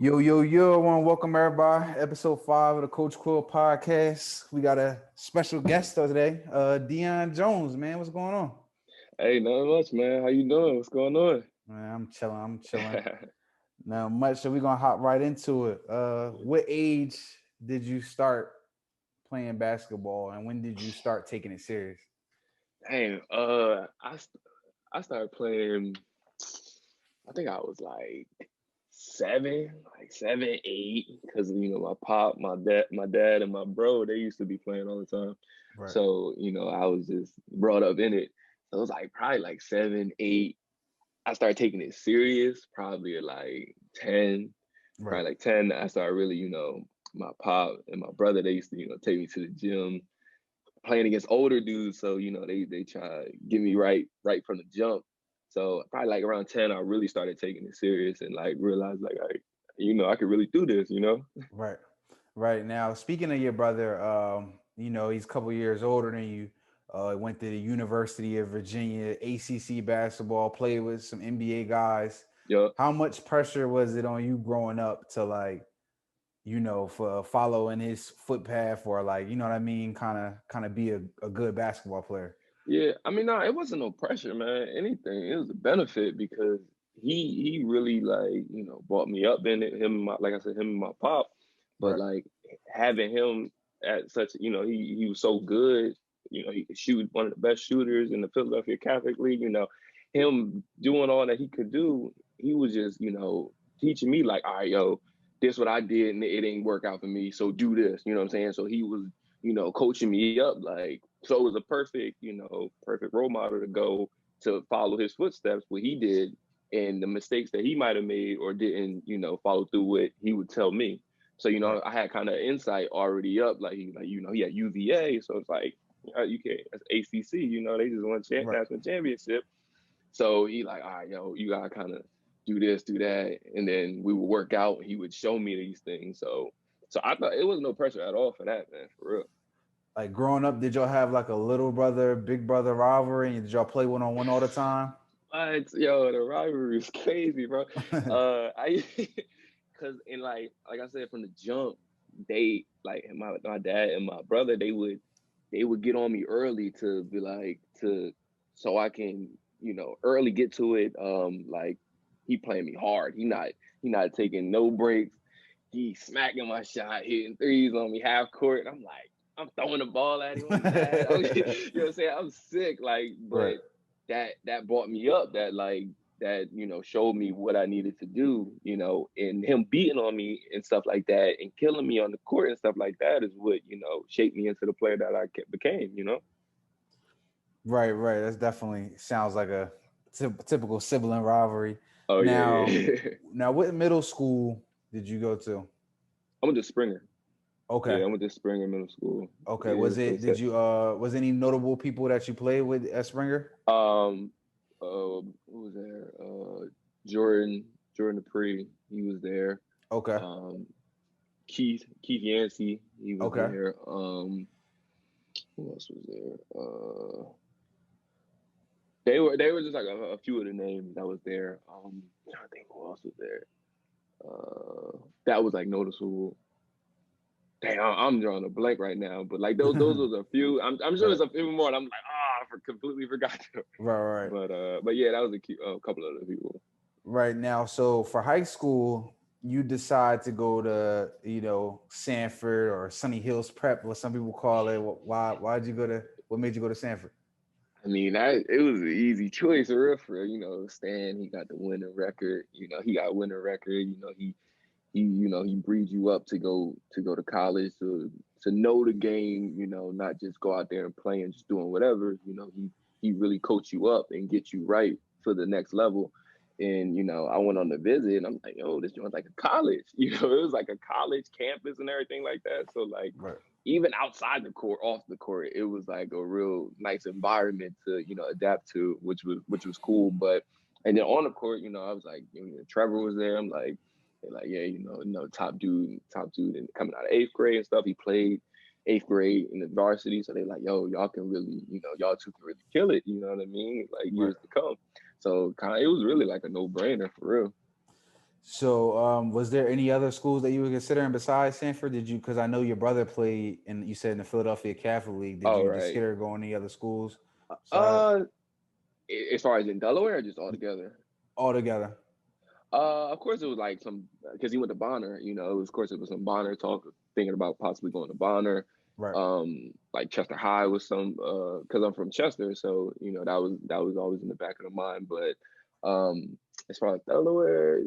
Yo, yo, yo, I want to welcome everybody. Episode 5 of the Coach Quil podcast. We got a special guest today, Deon Jones, man. What's going on? Hey, not much, man. How you doing? What's going on? Man, I'm chilling. Now much, so we're gonna hop right into it. What age did you start playing basketball and when did you start taking it serious? Dang, I started playing. I think I was like seven, 8, because my pop, my dad, and my bro, they used to be playing all the time. Right, So I was just brought up in it. So it was like probably like 7, 8. I started taking it serious probably at like 10. right, Probably like 10. I started really, my pop and my brother, they used to, take me to the gym playing against older dudes. So, they try to get me right from the jump. So probably like around 10, I really started taking it serious and like realized like I could really do this. right, right. Now, speaking of your brother, he's a couple years older than you. Went to the University of Virginia, ACC basketball, played with some NBA guys. Yeah. How much pressure was it on you growing up to for following his footpath or like, you know what I mean? Kind of be a good basketball player. Yeah. I mean, no, it wasn't no pressure, man. Anything. It was a benefit because he really like, brought me up in it. Him and my, like I said, him and my pop. But Right. like having him at such, he was so good. He could shoot, one of the best shooters in the Philadelphia Catholic League. Him doing all that he could do, he was just, teaching me like, all right, yo, this what I did and it didn't work out for me. So do this. You know what I'm saying? So he was, coaching me up like, so it was a perfect, perfect role model to go to follow his footsteps, what he did, and the mistakes that he might have made or didn't, follow through with, he would tell me. So, Right. I had kind of insight already up, like he had UVA, so it's like, you can't, that's ACC, they just won Right. national championship. So he like, all right, yo, you gotta kind of do this, do that, and then we would work out. And he would show me these things. So I thought it was no pressure at all for that, man, for real. Like growing up, did y'all have like a little brother, big brother rivalry? And did y'all play one on one all the time? But yo, the rivalry is crazy, bro. I because in like I said from the jump, they like my dad and my brother, they would get on me early to be like to so I can early get to it. Like he playing me hard. He not taking no breaks. He smacking my shot, hitting threes on me half court. I'm like, I'm throwing the ball at him. I'm mad. You know what I'm saying? I'm sick. Like, Right. but that brought me up. That showed me what I needed to do. And him beating on me and stuff like that, and killing me on the court and stuff like that is what shaped me into the player that I became. Right, right. That's definitely sounds like a typical sibling rivalry. Oh yeah, Now, yeah. now, what middle school did you go to? I went to Springer. Yeah, Okay, I went to Springer Middle School. okay. Yeah, Was so it? Did you? Was any notable people that you played with at Springer? Um, who was there? Jordan Dupree, he was there. Okay, Um, Keith Yancey, he was okay. there. Who else was there? They were just like a few of the names that was there. I'm trying to think who else was there. That was like noticeable. Damn, I'm drawing a blank right now, but like those was a few. I'm sure Right, there's a few more, and I'm like, completely forgot them. right. But yeah, that was a couple of the people. Right now, so for high school, you decide to go to Sanford or Sunny Hills Prep, what some people call it. Why'd you go to? What made you go to Sanford? I mean, it was an easy choice, real for real. Stan, he got the winning record. He got a winning record. He breeds you up to go to college to know the game. Not just go out there and play and just doing whatever. He really coach you up and get you right for the next level. And I went on the visit and I'm like, yo, this joint's like a college. It was like a college campus and everything like that. So like Right, even outside the court, off the court, it was like a real nice environment to adapt to, which was cool. But and then on the court, I was like, Trevor was there. I'm like, they're like, yeah, top dude, and coming out of eighth grade and stuff. He played eighth grade in the varsity, so they're like, yo, y'all can really, y'all two can really kill it. You know what I mean? Like right. years to come. So kind of, it was really like a no brainer for real. So, was there any other schools that you were considering besides Sanford? Did you? Because I know your brother played, and you said in the Philadelphia Catholic League. Did All you right. consider going to any other schools? Besides, Uh, as far as in Delaware, or just all together? altogether, Of course, it was like some because he went to Bonner. Of course, it was some Bonner talk, thinking about possibly going to Bonner. right? Like Chester High was some because I'm from Chester, so that was always in the back of the mind. But as far as Delaware,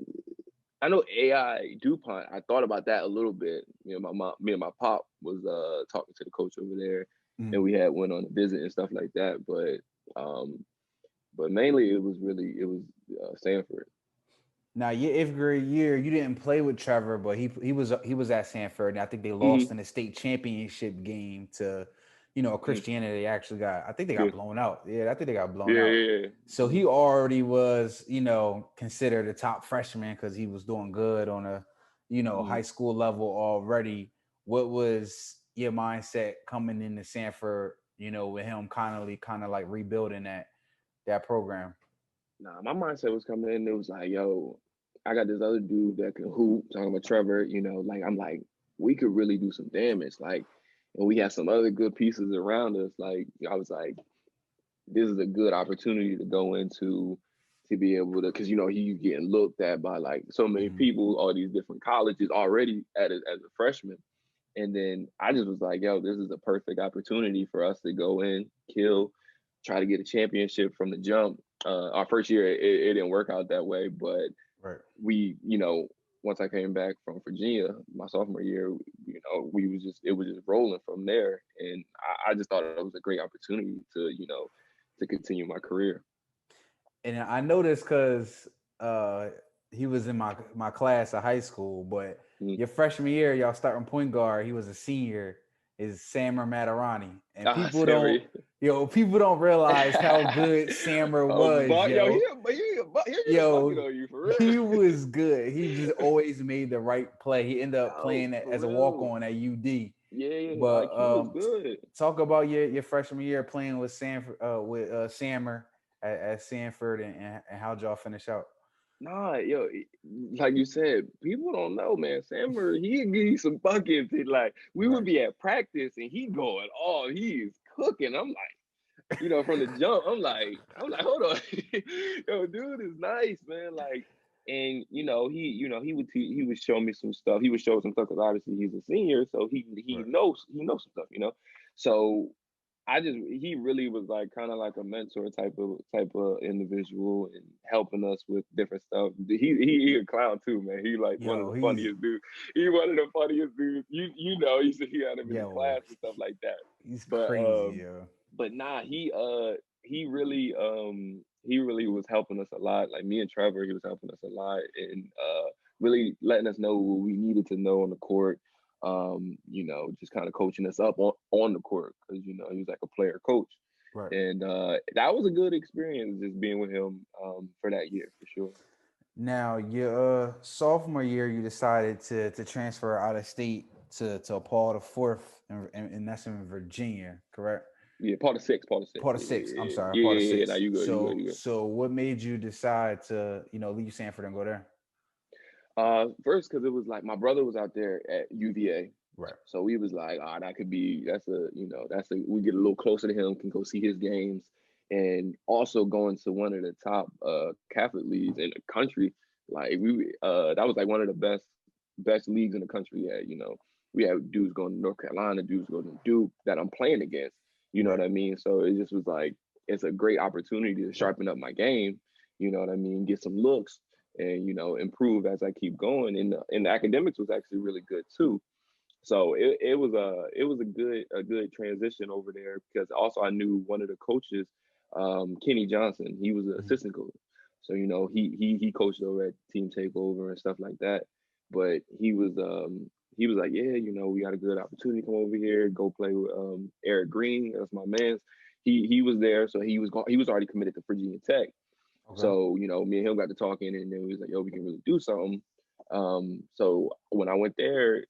I know AI DuPont. I thought about that a little bit. Me and my pop was talking to the coach over there, and Mhm. we had went on a visit and stuff like that. Um, but mainly it was Sanford. Now, your eighth grade year, you didn't play with Trevor, but he was at Sanford, and I think they lost Hmm. in the state championship game to, Christianity. They actually got, I think they got Yeah, blown out. Yeah, I think they got blown yeah, out. yeah. So he already was, considered a top freshman because he was doing good on a, Mm-hmm. high school level already. What was your mindset coming into Sanford? With him kind of like rebuilding that program. Nah, my mindset was coming in. It was like, yo, I got this other dude that can hoop. Talking about Trevor, like I'm like, we could really do some damage. Like, and we had some other good pieces around us. Like, I was like, this is a good opportunity to go into to be able to, because he's getting looked at by like so many Hmm. people, all these different colleges already as a freshman. And then I just was like, yo, this is a perfect opportunity for us to go in, kill, try to get a championship from the jump. Our first year, it didn't work out that way, but Right. we, once I came back from Virginia, my sophomore year, it was just rolling from there. And I just thought it was a great opportunity to continue my career. And I know this because uh, he was in my class of high school. But Mm. your freshman year, y'all starting point guard, he was a senior. Is Sammer Matarani, and Ah, people don't, Sammy. people don't realize how good Sammer was, Yo, yo. he get a bucket Yo, on you for he real. was good. He just always made the right play. He ended up Yo, playing for as a walk real. on at UD. Yeah, yeah, But IQ was good. talk about your freshman year playing with Sanford, with Sammer at Sanford, and how'd y'all finish out? Nah, yo, like you said, people don't know, man. Sammer, he'd give you some buckets. And like we would Right. be at practice and he going, oh, he is cooking. I'm like, from the jump, I'm like, hold on, yo, dude is nice, man. Like, and he would show me some stuff. He would show some stuff because obviously he's a senior, so he Right. knows some stuff. So he really was like kind of like a mentor type of individual and helping us with different stuff. He a clown too, man. He like one of Yo, the he's funniest dudes. He one of the funniest dudes. He had him in the yo, class and stuff like that. he's But crazy, yo. nah, he really was helping us a lot. Like me and Trevor, he was helping us a lot and really letting us know what we needed to know on the court. Just kind of coaching us up on the court because he was like a player coach. Right. And that was a good experience just being with him for that year for sure. Now, your sophomore year, you decided to transfer out of state to Paul the Fourth, and that's in Virginia, correct? Yeah, part of six. Part of Yeah, six. I'm yeah, sorry, yeah, part of yeah, yeah. Now six. you good, you good, So, you good. so what made you decide to leave Sanford and go there? First, because it was like my brother was out there at UVA, Right. so we was like, that could be we get a little closer to him, can go see his games, and also going to one of the top Catholic leagues in the country. Like that was like one of the best leagues in the country. We had dudes going to North Carolina, dudes going to Duke that I'm playing against. You know what Right. I mean? So it just was like it's a great opportunity to sharpen up my game. You know what I mean? Get some looks and improve as I keep going. And the academics was actually really good too. So it was a good transition over there because also I knew one of the coaches, Kenny Johnson. He was an Mhm. assistant coach, so he coached over at Team Takeover and stuff like that. But he was like, yeah, we got a good opportunity to come over here, go play with Eric Green. That's my man's. He was there, so he was already committed to Virginia Tech. Okay. So, me and him got to talking and then we was like, yo, we can really do something. So when I went there,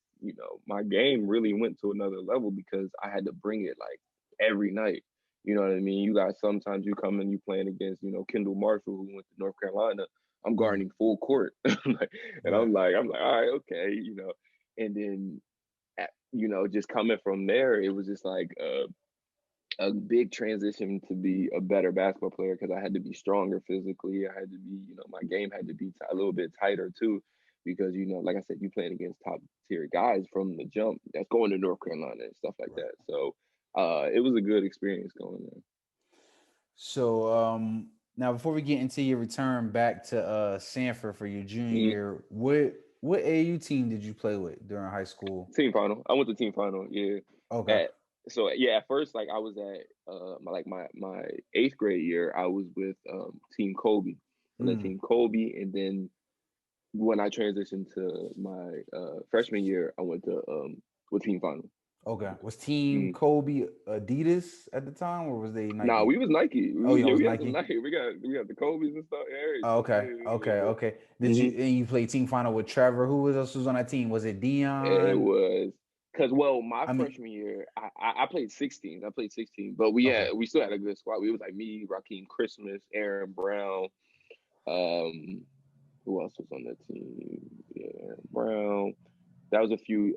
my game really went to another level because I had to bring it like every night. You know what I mean? You guys sometimes you come and you playing against, Kendall Marshall who went to North Carolina. I'm Mm, guarding full court. And right. I'm like, all right, okay, and then just coming from there, it was just like a big transition to be a better basketball player because I had to be stronger physically. I had to be, my game had to be a little bit tighter too, because like I said, you playing against top tier guys from the jump that's going to North Carolina and stuff like Right. that. So it was a good experience going there. So now before we get into your return back to Sanford for your junior Mhm. year, what AU team did you play with during high school? Team final. I went to team final. Yeah. Okay. At so yeah, at first like I was at my eighth grade year, I was with Team Kobe. And then Mm, Team Kobe, and then when I transitioned to my freshman year, I went to with Team Final. okay. Was Team Mm. Kobe Adidas at the time, or was they Nah, Nike? we was Nike. Oh, yeah, it Yeah, was we had some Nike. Nike. We got the Kobe's and stuff. Oh, Everything. okay, okay, Yeah, okay. yeah. Did you and you played team final with Trevor? Who was else was on that team? Was it It Deon? was because my I mean, freshman year, I played 16. I played 16, but okay. we still had a good squad. We was like me, Raheem Christmas, Aaron Brown. Um, who else was on that team? Yeah, Aaron Brown. That was a few.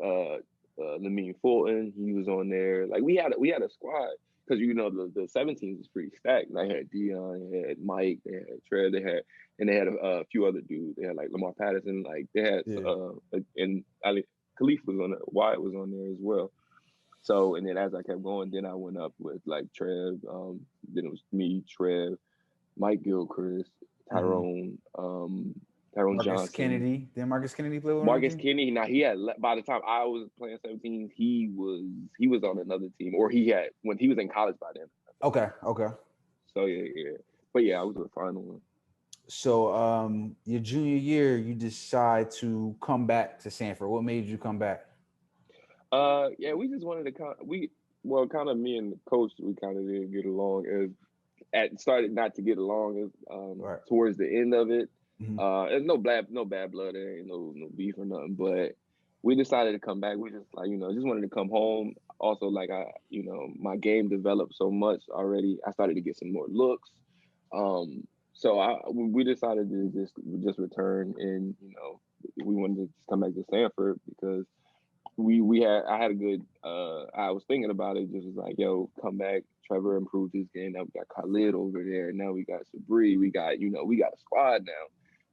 Lamine Fulton, he was on there. Like we had a squad because the 17s was pretty stacked. They had Deon, they had Mike, they had Trev, they had a few other dudes. They had like Lamar Patterson, like they had Yeah. and Ali Khalif was on there. Wyatt was on there as well. So and then as I kept going, then I went up with like Trev. Then it was me, Trev, Mike Gilchrist, Hmm. Tyrone, Tyrone Marcus Johnson. Kennedy. Did Marcus Kennedy play on that Marcus team? Kenny. Now he had by the time I was playing 17, he was on another team, or he had when he was in college by then. Okay, okay. So yeah, yeah. But yeah, I was the final one. So your junior year, you decide to come back to Sanford. What made you come back? Yeah, we just wanted to kind of me and the coach, we kind of didn't get along as at started not to get along as Right. towards the end of it. Hmm. And no bad blood, there ain't no beef or nothing. But we decided to come back. We just like just wanted to come home. Also, like my game developed so much already. I started to get some more looks. So we decided to just return, and we wanted to just come back to Sanford because I had a good I was thinking about it, just was like, yo, come back. Trevor improved his game. Now we got Khalid over there. Now we got Sabri. We got a squad now.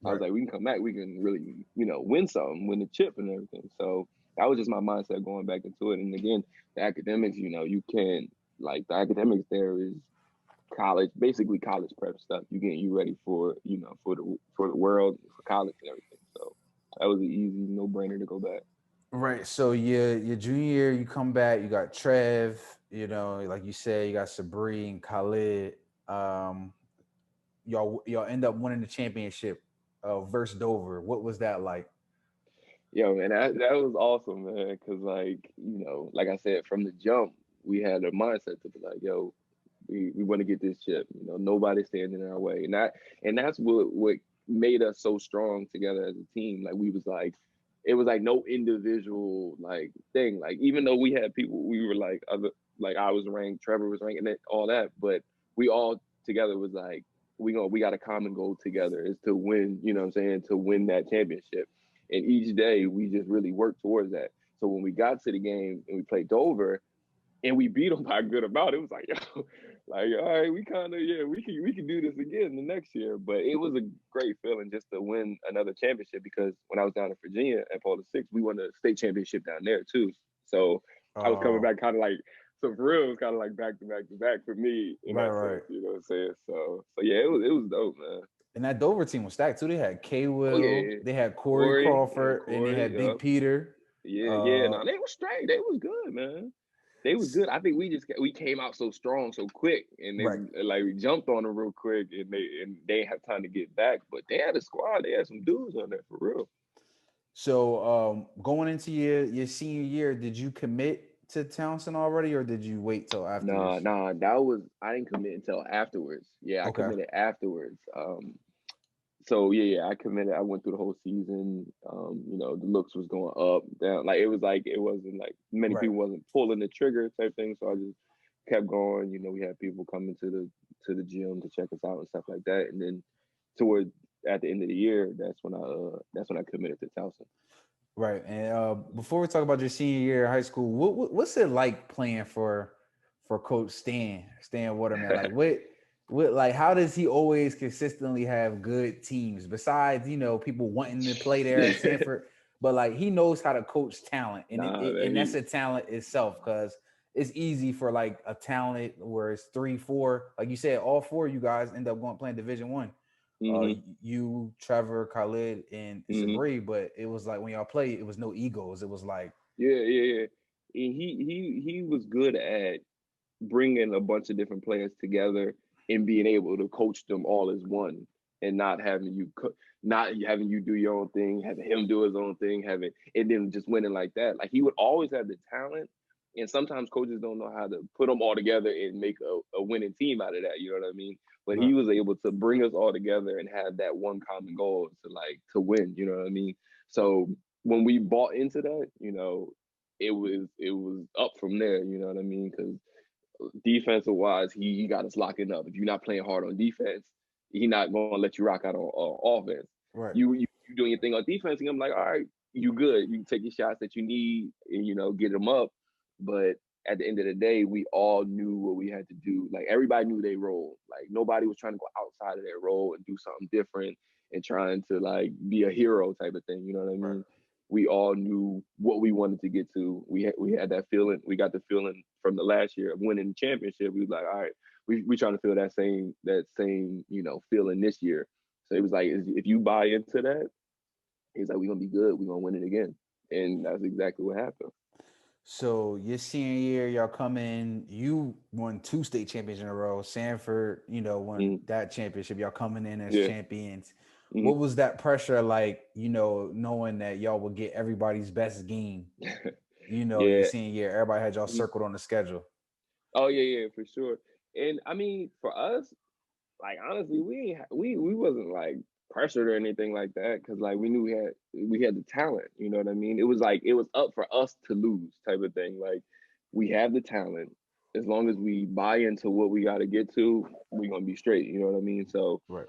I was Right. like, we can come back. We can really, win something, win the chip and everything. So that was just my mindset going back into it. And again, the academics, you can like the academics there is college, basically college prep stuff. You getting you ready for, for the world, for college and everything. So that was an easy no brainer to go back. Right. So your junior year, you come back, you got Trev, like you said, you got Sabri and Khalid. Um, y'all end up winning the championship versus Dover. What was that like? Yo, man, that was awesome, man. Cause like, like I said, from the jump, we had a mindset to be like, yo, we want to get this chip. Nobody's standing in our way. And that's what made us so strong together as a team. Like it was like no individual like thing. Like even though we had people, we were like other like I was ranked, Trevor was ranked, and all that, but we all together was like we got a common goal together is to win. You know what I'm saying? To win that championship. And each day we just really worked towards that. So when we got to the game and we played Dover and we beat them by a good amount, it was like, yo, like, all right, we kind of, yeah, we can do this again the next year. But it was a great feeling just to win another championship because when I was down in Virginia at Paul VI, we won a state championship down there too. So I was coming Oh, back kind of like, so for real, it was kind of like back to back to back for me in right, that right. sense. You know what I'm saying? So yeah, it was dope, man. And that Dover team was stacked too. They had K. Oh Will, yeah, they had Corey Corey, yeah, Crawford, and they Corey, had yeah. Big Peter. Yeah. Uh, No, they was straight. They was good, man. They was good. I think we came out so strong so quick, and they right. like we jumped on them real quick, and they didn't have time to get back. But they had a squad. They had some dudes on there for real. So going into your senior year, did you commit to Townsend already, or did you wait till Nah, afterwards? nah, that was I didn't commit until afterwards. Yeah, I Okay. committed afterwards. So yeah, I committed. I went through the whole season. The looks was going up, down. Like it wasn't like many Right. people wasn't pulling the trigger type thing. So I just kept going. We had people coming to the gym to check us out and stuff like that. And then toward at the end of the year, that's when I committed to Towson. Right. And before we talk about your senior year of high school, what's it like playing for Coach Stan Waterman? Like what like how does he always consistently have good teams besides, people wanting to play there at Sanford, but like he knows how to coach talent, and Nah, man, and that's a talent itself, because it's easy for like a talent where it's 3, 4, like you said, all four of you guys end up going playing Division 1. hmm You, Trevor, Khalid, and hmm Sabri, but it was like when y'all played, it was no egos. It was like, yeah. And he was good at bringing a bunch of different players together and being able to coach them all as one, and not having you do your own thing, having him do his own thing, having and then just winning like that. Like he would always have the talent, and sometimes coaches don't know how to put them all together and make a winning team out of that. You know what I mean? But he right, was able to bring us all together and have that one common goal to win. You know what I mean? So when we bought into that, it was up from there. You know what I mean? Because defensive wise, he got us locking up. If you're not playing hard on defense, he's not going to let you rock out on offense. right, You doing your thing on defense, and I'm like, all right, you good. You take your shots that you need, and get them up. But at the end of the day, we all knew what we had to do. Like everybody knew their role. Like nobody was trying to go outside of their role and do something different and trying to like be a hero type of thing. You know what I right. mean? We all knew what we wanted to get to. We had that feeling. We got the feeling from the last year of winning the championship. We was like, all right, we trying to feel that same feeling this year. So it was like, if you buy into that, he's like, we're gonna be good. We're gonna win it again, and that's exactly what happened. So your senior year, y'all come in, you won 2 state champions in a row. Sanford, won Mm, that championship. Y'all coming in as yeah. champions. Mm. What was that pressure like, knowing that y'all would get everybody's best game, your Yeah. senior year? Everybody had y'all Mm. circled on the schedule. Oh yeah, for sure. And I mean, for us, like honestly, we wasn't like pressured or anything like that because like we knew we had the talent. You know what I mean? It was like it was up for us to lose type of thing. Like we have the talent. As long as we buy into what we got to get to, we're gonna be straight. You know what I mean? So Right.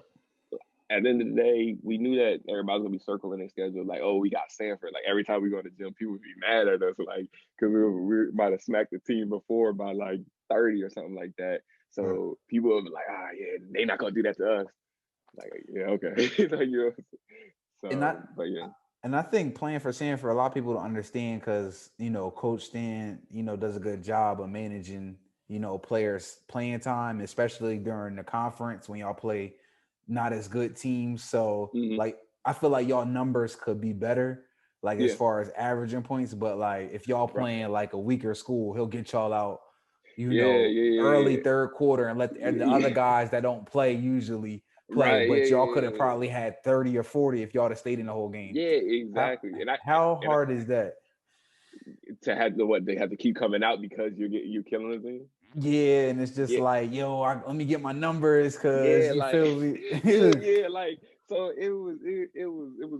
at the end of the day, we knew that everybody's gonna be circling their schedule. Like, oh, we got Sanford. Like every time we go to the gym, people would be mad at us, like because we might have smacked the team before by like 30 or something like that. Right. So people would be like, yeah, they not gonna do that to us. Like, yeah, okay. Like, And I so, but yeah, and I think playing for Sanford, a lot of people don't understand because Coach Stan, does a good job of managing, players' playing time, especially during the conference when y'all play not as good teams. So hmm like I feel like y'all numbers could be better, like as yeah, far as averaging points. But like if y'all right, playing like a weaker school, he'll get y'all out, yeah, yeah, early yeah, third quarter, and let the yeah, other yeah. guys that don't play usually play. Right, But y'all could have yeah. probably had 30 or 40 if y'all had stayed in the whole game. Yeah, How exactly. how And I hard is that? to have the what they have to keep coming out because you're killing the thing. Yeah, and it's just Yeah, like, let me get my numbers, because yeah, you like feel me. yeah, like so it was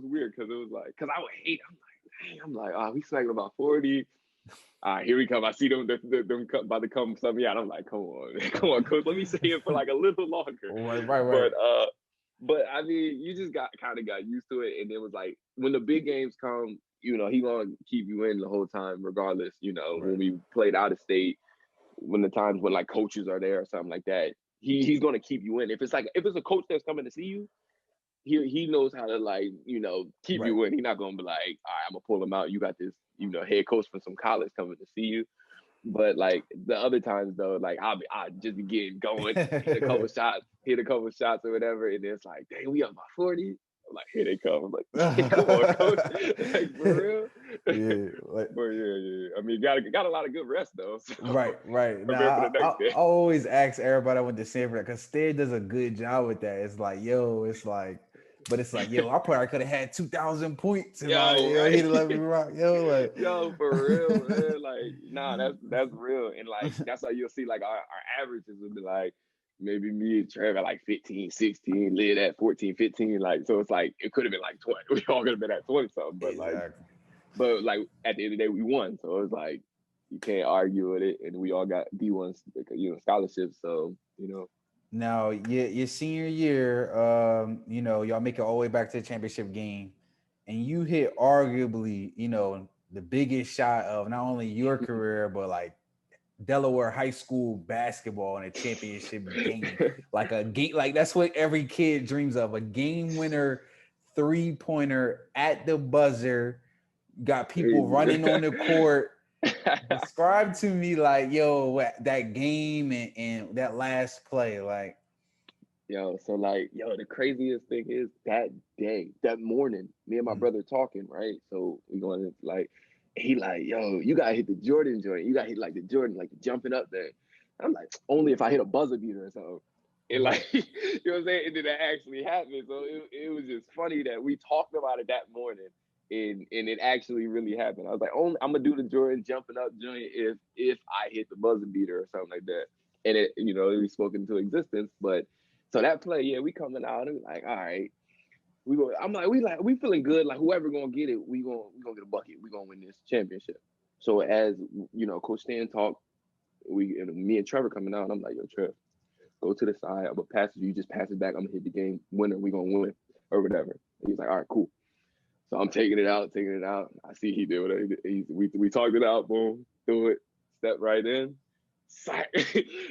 weird because it was like because I would hate. I'm like, dang, I'm like, oh, we snacking about 40. All right, here we come. I see them about to come something out. I'm like, come on, come on, coach. Let me say it for like a little longer. Right, right, right, But uh, but I mean, you just got used to it, and it was like when the big games come, he gonna keep you in the whole time, regardless. right, When we played out of state, when the times when like coaches are there or something like that, he's gonna keep you in. If it's a coach that's coming to see you, he knows how to like keep right. you in. He's not gonna be like, all right, I'm gonna pull him out. You got this head coach from some college coming to see you. But like the other times though, like I just be getting going, hit a couple shots or whatever, and then it's like, dang, we up by 40. I'm like, here they come. I'm like, yeah, come on, coach. Like for real. Yeah, like But yeah. I mean, got a lot of good rest though. So right, right. prepare for Now the I next game. always ask everybody I went to Sanford because Stead does a good job with that. It's like, but it's like, I probably could have had 2,000 points if Yo, he'd right? have let me rock, like. Yo, for real, man. Like, nah, that's real. And like that's how you'll see like our averages would be like maybe me and Trev at like 15, 16, Lid at 14, 15. Like, so it's like it could have been like 20. We all could have been at 20 something, Exactly. but like at the end of the day we won. So it's like you can't argue with it. And we all got D1 scholarships. So, Now, your senior year, y'all make it all the way back to the championship game, and you hit arguably, the biggest shot of not only your career but like Delaware high school basketball in a championship game. Like a game, like that's what every kid dreams of. A game winner 3-pointer at the buzzer. Got people Crazy. running on the court. Describe to me like, yo, that game and that last play. Like, Yo, so like, yo, the craziest thing is that day, that morning, me and my mm, brother talking, right? So we going to like, he like, yo, you gotta hit the Jordan joint. You gotta hit like the Jordan, like the jumping up there. I'm like, only if I hit a buzzer beater or something. And right, like, you know what I'm saying? And then that actually happened. So it was just funny that we talked about it that morning and it actually really happened. I was like, only I'm gonna do the Jordan jumping up joint if I hit the buzzer beater or something like that. And it, it was spoken into existence, but so that play, yeah, we coming out and like, all right, we go. I'm like, we feeling good. Like whoever gonna get it, we gonna get a bucket. We gonna win this championship. So as Coach Stan talked, me and Trevor coming out. I'm like, yo, Trev, go to the side. I'm gonna pass it. You just pass it back. I'm gonna hit the game winner. We gonna win or whatever. And he's like, all right, cool. So I'm taking it out, taking it out. I see he did what we talked it out. Boom, do it. Step right in.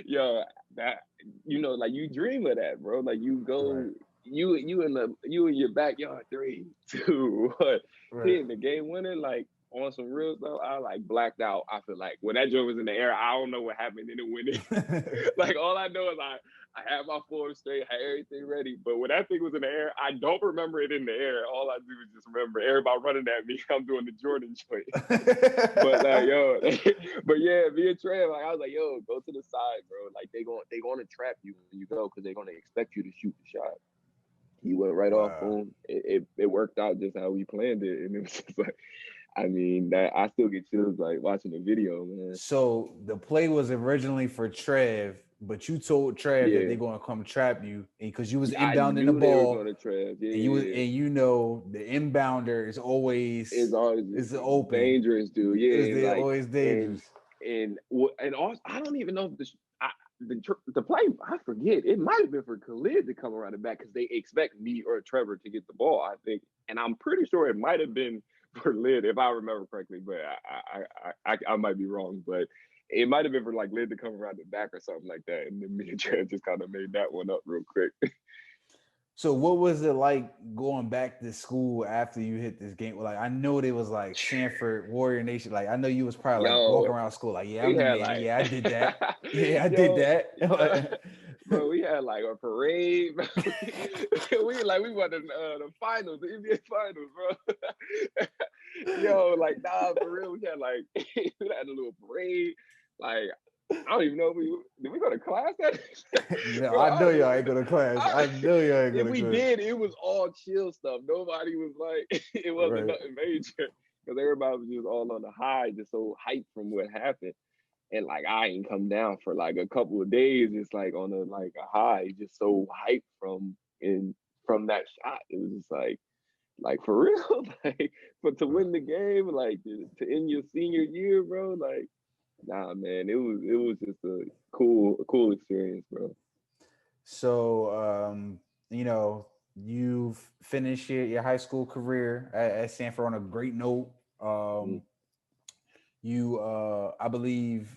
Yo, that like you dream of that, bro. Like you right, go, you in your backyard, 3, 2, 1, right. hitting the game winner, like on some real stuff. I like blacked out. I feel like when that joke was in the air, I don't know what happened in the winning. Like all I know is I had my form straight, had everything ready. But when that thing was in the air, I don't remember it in the air. All I do is just remember everybody running at me. I'm doing the Jordan joint. But like yo, but yeah, me and Trey, like I was like, yo, go to the side, bro. Like they gonna trap you when you go because they're gonna expect you to shoot the shot. He went right off, Wow. boom. It worked out just how we planned it, and it was just like, I mean, that I still get chills like watching the video, man. So the play was originally for Trev, but you told Trev that they're Yeah, gonna come trap you because you was I inbounding the knew they were ball, gonna trap. Yeah, and yeah, the inbounder is it's always always is open. dangerous, dude. Is Yeah, and they like always dangerous. and also I don't even know if the play I forget it might have been for Khalid to come around the back because they expect me or Trevor to get the ball. I think, and I'm pretty sure it might have been for Lid if I remember correctly, but I might be wrong, but. It might have been for like Lid to come around the back or something like that, and then me and Trev just kind of made that one up real quick. So what was it like going back to school after you hit this game? Like I know there was like Sanford Warrior Nation. Like I know you was probably like walking Yo, around school like, yeah, we I'm the had man. like, Yeah, I did that. Yeah, I did yo, that. bro, we had like a parade. Bro. We won the finals, the NBA finals, bro. Yo, like nah, for real, we had like we had a little parade. Like I don't even know if we did we go to class that, No, bro. I I know don't y'all even. ain't go to class. I, I know y'all ain't go if to we class. did, it was all chill stuff. Nobody was like, it wasn't Right. nothing major because everybody was just all on the high, just so hyped from what happened. And like I ain't come down for like a couple of days, just like on a high, just so hyped from that shot. It was just like for real, like but to Right. win the game, like to end your senior year, bro, like nah, man, it was just a cool experience, bro. So you've finished your high school career at Sanford on a great note. Mm. You I believe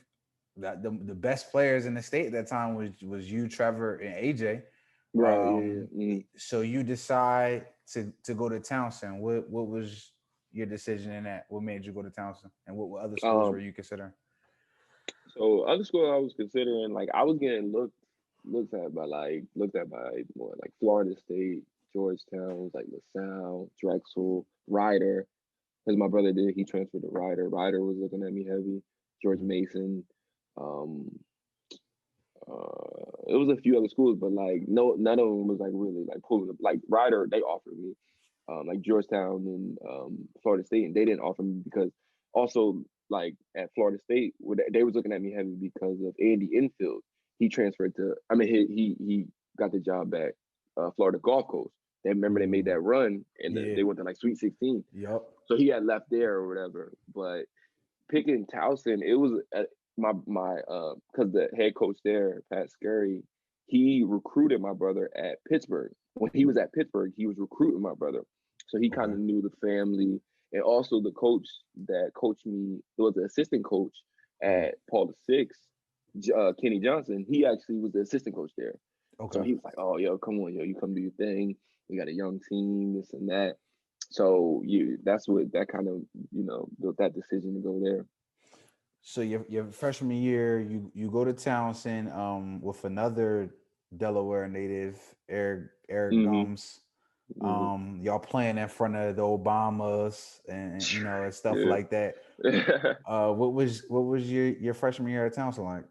that the best players in the state at that time was you, Trevor, and AJ. Right, yeah, yeah. So you decide to go to Townsend. What was your decision in that? What made you go to Townsend? And what other schools were Um, you considering? so other school I was considering, like I was getting looked at by more like Florida State, Georgetown, was like LaSalle, Drexel, Ryder. Because my brother did, he transferred to Ryder. Ryder was looking at me heavy. George Mhm. Mason. Um, it was a few other schools, but like no, none of them was like really like pulling up. Like Ryder, they offered me. Like Georgetown and Florida State, and they didn't offer me because also like at Florida State, they was looking at me heavy because of Andy Enfield. He transferred to, I mean, he got the job at Florida Gulf Coast. They remember they made Ooh, that run and yeah. they went to like Sweet 16. Yup. So he had left there or whatever. But picking Towson, it was my because the head coach there, Pat Scurry, he recruited my brother at Pittsburgh. When he was at Pittsburgh, he was recruiting my brother. So he kind Okay. of knew the family. And also the coach that coached me, was the assistant coach Mhm. at Paul the Kenny Johnson. He actually was the assistant coach there. So Okay. he was like, "Oh, yo, come on, yo, you come do your thing. We got a young team, this and that." So that's what that kind of built that decision to go there. So your freshman year, you go to Townsend with another Delaware native, Eric Hmm. Gums. Hmm. Y'all playing in front of the Obamas and and stuff Yeah. like that. What was your freshman year at Townsend like?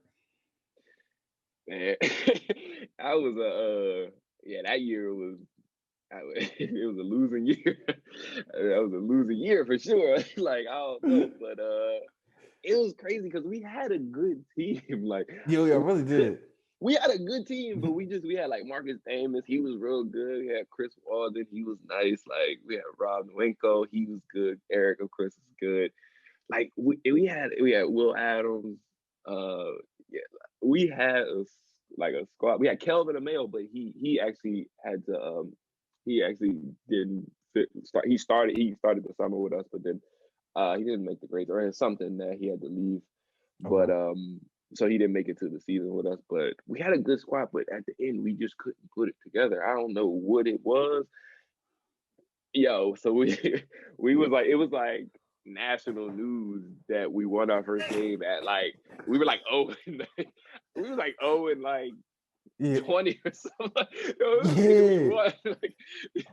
Man, I was yeah, that year was it was a losing year. That was a losing year for sure. Like I don't know, but it was crazy because we had a good team. Like Yo, I we really could, did. we had a good team, but we had like Marcus Amos, he was real good. We had Chris Walden, he was nice. Like we had Rob Nwenko, he was good. Eric, of course, is good. Like we had Will Adams. Uh, yeah, we had like a squad. We had Kelvin Amell, but he actually had to he actually didn't start. He started the summer with us, but then he didn't make the grades or had something that he had to leave. But Okay. so he didn't make it to the season with us. But we had a good squad, but at the end we just couldn't put it together. I don't know what it was. Yo, so we we was like, it was like national news that we won our first game at like, we were like, oh, we was like, oh, and like Yeah. 20 or something. Yo, nigga, we Yeah. won. Like, it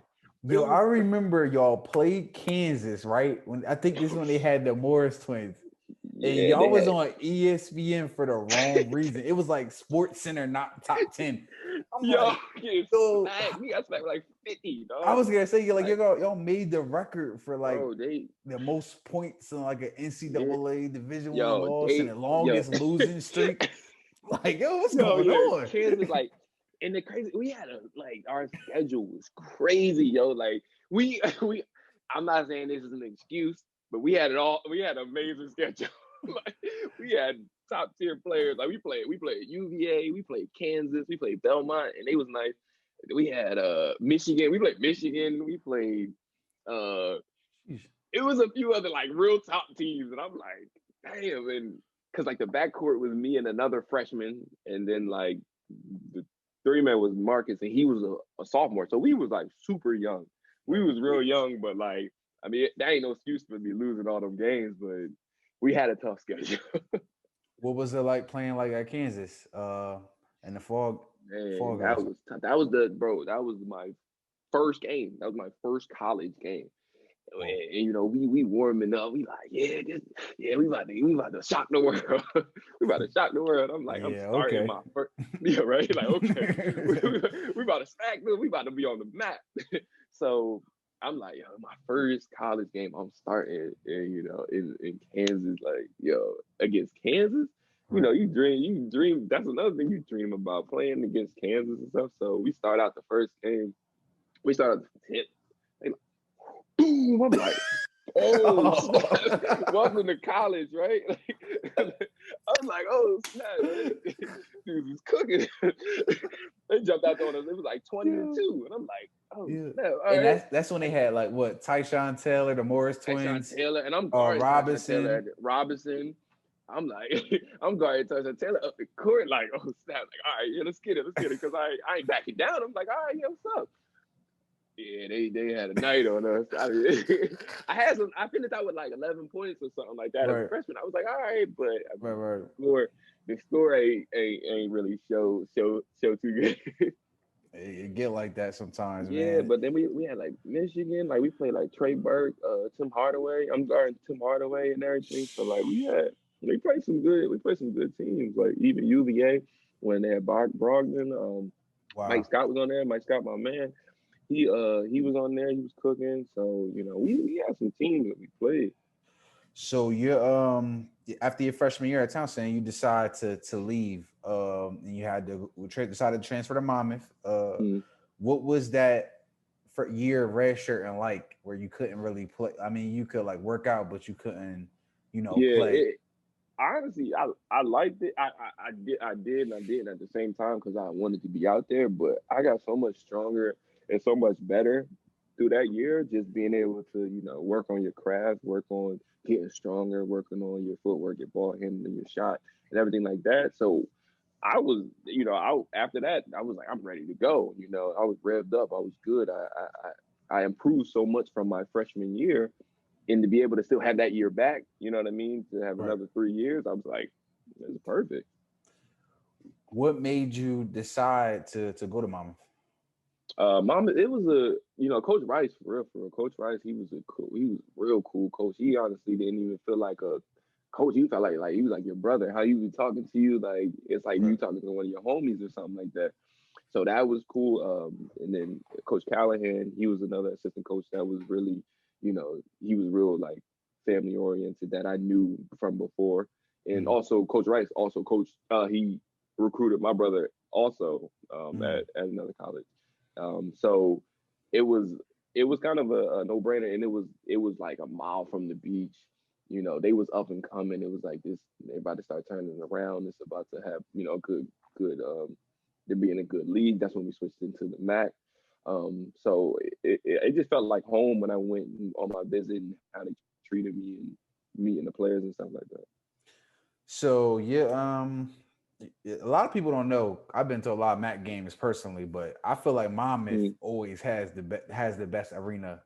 Yo, I was crazy. remember y'all played Kansas, right? When I think this is Oh when they shit. had the Morris twins. And Yeah, y'all they was had. on ESPN for the wrong reason. It was like Sports Center, not top 10. I'm Yo, like, get yo, smacked. We got smacked like 50, I dog. was gonna say, like, Like, y'all made the record for like bro, they, the most points in like an yeah, NCAA Division One yo, loss and the yo, longest losing streak. Like, yo, what's yo, going yeah, on? Kansas, like, and the crazy, we had like, our schedule was crazy, yo. Like, we, I'm not saying this is an excuse, but we had it all. We had an amazing schedule. Like, we had top tier players. Like, we played UVA, we played Kansas, we played Belmont, and they was nice. We had Michigan. We played Michigan. We played uh Sheesh. it was a few other like real top teams, and I'm like, damn, and because like the backcourt was me and another freshman, and then like the three man was Marcus, and he was a sophomore, so we was like super young. We Right. was real young, but like, I mean, that ain't no excuse for me losing all them games, but we had a tough schedule. What was it like playing like at Kansas? In the Man, fall that guys. was tough. That was the bro. That was my first game. That was my first college game. Whoa. And, we warming up. We like, yeah, we about to shock the world. We about to shock the world. I'm like, I'm Yeah, starting okay. my first. Yeah, right. Like, okay, we about to smack them. We about to be on the map. So I'm like, yo, my first college game. I'm starting, in Kansas. Like, yo, against Kansas. Right. You dream. That's another thing you dream about, playing against Kansas and stuff. So we start out the first game. We start at the tip. They like, boom. I'm like, oh snap. Welcome to college, right? Like, I'm like, oh snap, right? Dude was cooking. They jumped out there on us. It was like 20 to Yeah. 2. And I'm like, oh Yeah. snap, all And right. that's when they Like, had like what Tyshawn Taylor, the Morris Tyshawn twins, Taylor, and I'm guarding Tyshawn Taylor at Robinson. Robinson. I'm like, I'm guarding Tyshawn Taylor up the court, like, oh snap, like, all right, yeah, let's get it, because I ain't backing down. I'm like, all right, yeah, what's up? Yeah, they had a night on us. I mean, I finished out with like 11 points or something like that as a Right. freshman. I was like, all right, but I Right, mean, right. the score ain't really show too good. It get like that sometimes, Yeah, man. but then we had like Michigan, like we played like Trey Burke, Tim Hardaway. I'm guarding Tim Hardaway and everything. So like we played some good teams, like even UVA when they had Brogdon. Mike Wow. Scott was on there. Mike Scott, my man. He was on there. He was cooking. So we had some teams that we played. So you're after your freshman year at Townsend, you decide to leave. And you had to decided to transfer to Monmouth. Mm. What was that for year of redshirting like where you couldn't really play? I mean, you could like work out, but you couldn't, Yeah, play. honestly, I liked it. I did, and I didn't at the same time because I wanted to be out there. But I got so much stronger and so much better through that year. Just being able to, work on your craft, work on getting stronger, working on your footwork, your ball handling, your shot, and everything like that. So I was, after that, I was like, I'm ready to go. I was revved up. I was good. I improved so much from my freshman year, and to be able to still have that year back, you know what I mean? To have Right. another 3 years, I was like, it's perfect. What made you decide to go to Monmouth? Mama, it was Coach Rice for real. Coach Rice, he was a real cool coach. He honestly didn't even feel like a coach. He felt like he was like your brother. How he was talking to you, like it's like Right. you talking to one of your homies or something like that. So that was cool. And then Coach Callahan, he was another assistant coach that was really, he was real like family oriented that I knew from before. And Mm, also Coach Rice, also coach, he recruited my brother also mm, at another college. So it was it was kind of a no brainer, and it was like a mile from the beach. They was up and coming. It was like this. They're about to start turning around. It's about to have good to be in a good league. That's when we switched into the MAC. So it just felt like home when I went on my visit and how they treated me and meeting the players and stuff like that. So yeah, a lot of people don't know. I've been to a lot of Mac games personally, but I feel like Monmouth Mm. always has the best arena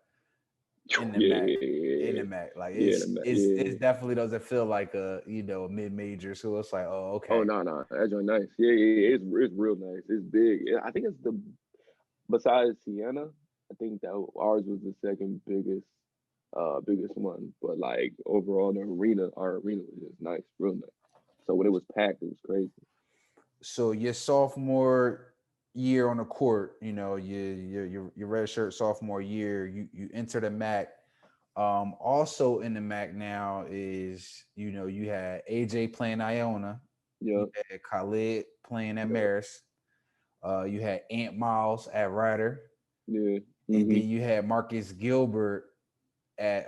in the Yeah, Mac. yeah, In yeah, the Mac, like yeah, it's yeah. definitely doesn't feel like a a mid major. So it's like, oh, Oh okay, no, no, that joint nice. Yeah, yeah, yeah. It's real nice. It's big. I think it's the besides Sienna. I think that ours was the second biggest one. But like overall, our arena was just nice, real nice. So when it was packed, it was crazy. so your sophomore year on the court, your red shirt sophomore year, you enter the MAC. Also in the MAC now is you had AJ playing Iona, you Yeah, had Khalid playing at yeah, Marist, you had Ant Miles at Ryder, yeah. and then Mm-hmm. you had Marcus Gilbert at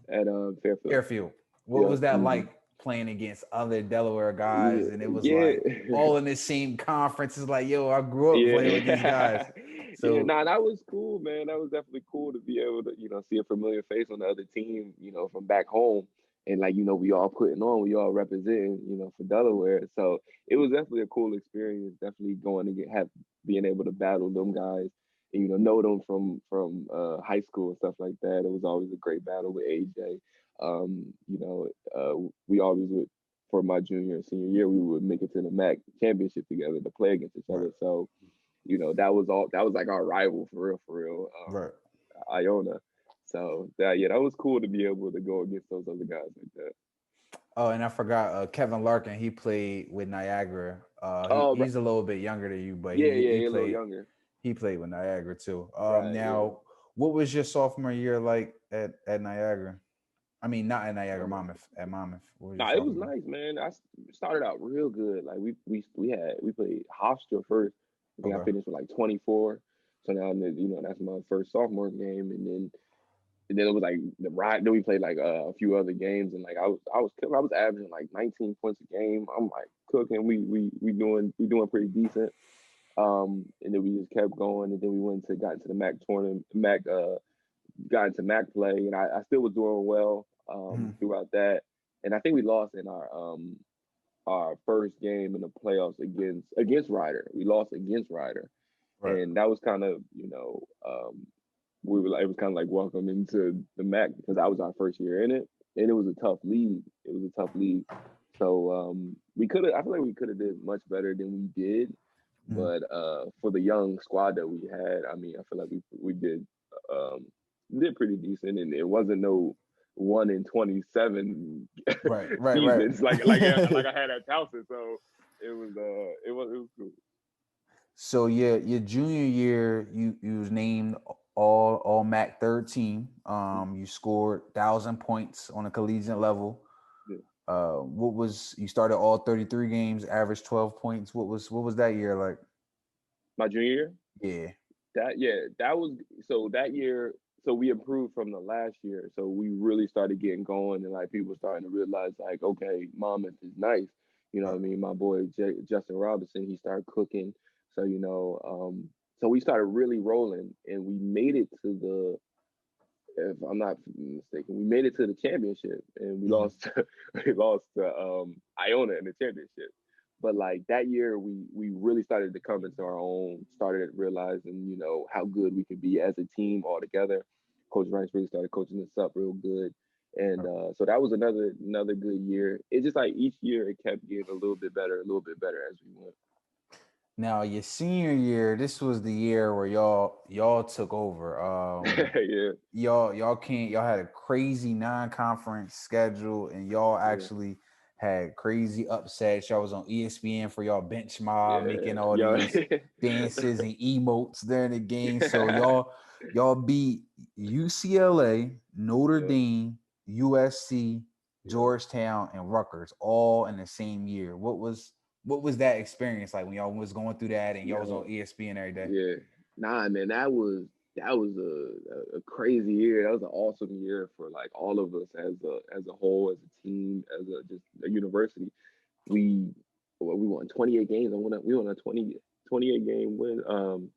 At Fairfield. Fairfield. What Yeah. was that Mm-hmm. like playing against other Delaware guys? Yeah. And it was like Yeah. all in the same conference. It's like, yo, I grew up playing with these guys. Yeah, yeah. So Nah, that was cool, man. That was definitely cool to be able to, see a familiar face on the other team, from back home, and like, we all putting on, we all representing, for Delaware. So it was definitely a cool experience. Definitely going to being able to battle them guys, and know them from high school and stuff like that. It was always a great battle with AJ. We always would for my junior and senior year, we would make it to the MAC championship together to play against each right, other. So, that was like our rival for real, right. Iona. So that was cool to be able to go against those other guys like that. Oh, and I forgot Kevin Larkin. He played with Niagara. Oh, right. He's a little bit younger than you, but Yeah, he yeah, he yeah, a little played younger. he played with Niagara too. Right, yeah. Now, what was your sophomore year like at Niagara? I mean, not at Niagara, Um, Monmouth. At Monmouth, what was your nah, it was sophomore? nice, man. Started out real good. Like we played Hofstra first. I think I Okay. finished with like 24. So now, that's my first sophomore game, and then it was like the ride. Then we played like a few other games, and like I was averaging like 19 points a game. I'm like cooking. We doing pretty decent. And then we just kept going, and then we got into the MAC tournament. Got into MAC play, and I still was doing well Mhm. throughout that. And I think we lost in our first game in the playoffs against Ryder. We lost against Ryder, Right. and that was kind of we were like it was kind of like welcome into the MAC because that was our first year in it, and it was a tough league. It was a tough league, so we could have. I feel like we could have did much better than we did, Mhm. but for the young squad that we had, I mean, I feel like um, we did pretty decent, and it wasn't no 1 in 27 Right. Right. Right. seasons like I had at Towson. So it was cool. So yeah, your junior year, you was named all MAC third team. You scored 1,000 points on a collegiate level. Yeah. What was you started all 33 games, averaged 12 points. What was that year like? My junior year, Yeah. that yeah, that was so that year. so we improved from the last year. So we really started getting going, and like people starting to realize, like, okay, Monmouth is nice. You know what I mean? My boy Justin Robinson, he started cooking. So so we started really rolling, and we made it to the, if I'm not mistaken, we made it to the championship, and we Mhm. lost we lost to Iona in the championship. But like that year, we really started to come into our own, started realizing how good we could be as a team all together. Coach Rice really started coaching us up real good, and so that was another good year. It's just like each year it kept getting a little bit better as we went. Now your senior year, this was the year where y'all took over. Yeah, Y'all had a crazy non-conference schedule, and y'all yeah, actually had crazy upsets. Y'all was on ESPN for y'all bench mob, yeah, making all yo, these dances and emotes during the game. So y'all beat UCLA, Notre yeah, Dame, USC, yeah, Georgetown, and Rutgers all in the same year. What was that experience like when y'all was going through that and y'all was yo. on ESPN every day? Yeah, nah, man, that was a crazy year. That was an awesome year for like all of us as a whole, as a team, as a just a university. We we won 28 games. We won a 28 game win,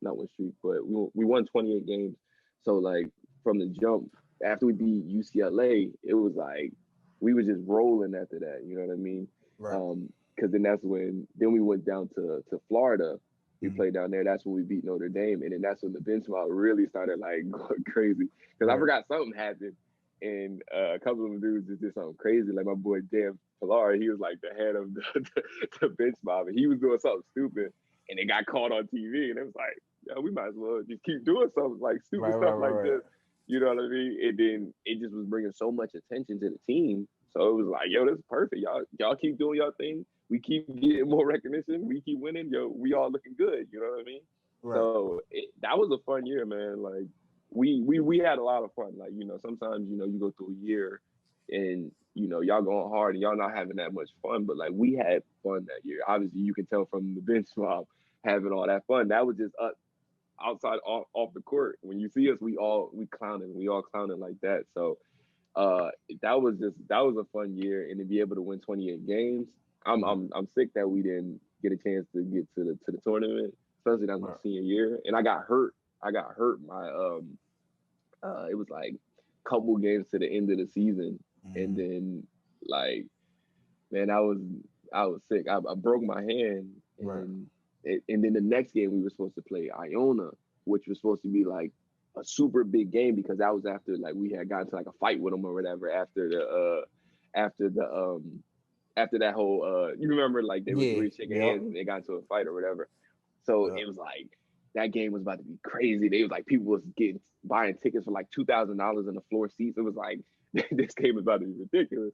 not win streak, but we won 28 games. So like from the jump, after we beat UCLA, it was like we were just rolling after that. You know what I mean? Right. Because then we went down to Florida. We Mhm. played down there. That's when we beat Notre Dame, and then that's when the bench mob really started like going crazy. Because I Right. forgot something happened, and a couple of them dudes just did something crazy. Like my boy Dan Pilar, he was like the head of the bench mob, and he was doing something stupid, and it got caught on TV, and it was like, yeah, we might as well just keep doing something like stupid Right. stuff Right. like Right. Right. this. You know what I mean? And then it just was bringing so much attention to the team. So it was like, yo, this is perfect. Y'all keep doing y'all thing. We keep getting more recognition. We keep winning. Yo, we all looking good. You know what I mean? Right. So that was a fun year, man. Like we had a lot of fun. Like sometimes you go through a year and y'all going hard and y'all not having that much fun, but like we had fun that year. Obviously, you can tell from the bench mob having all that fun. That was just us outside off the court. When you see us, we all clowning like that. So uh that was a fun year, and to be able to win 28 games, Mhm. I'm sick that we didn't get a chance to get to the tournament, especially that's my Right. senior year, and I got hurt my it was like a couple games to the end of the season, and Mhm. then like man, I was sick. I broke my hand, Right. and then the next game we were supposed to play Iona, which was supposed to be like a super big game because that was after like we had gotten to like a fight with them or whatever after the after that whole you remember like we Yeah. were shaking Yep. hands and they got into a fight or whatever. So Yep. it was like that game was about to be crazy. They was like people was getting buying tickets for like $2,000 in the floor seats. It was like this game is about to be ridiculous.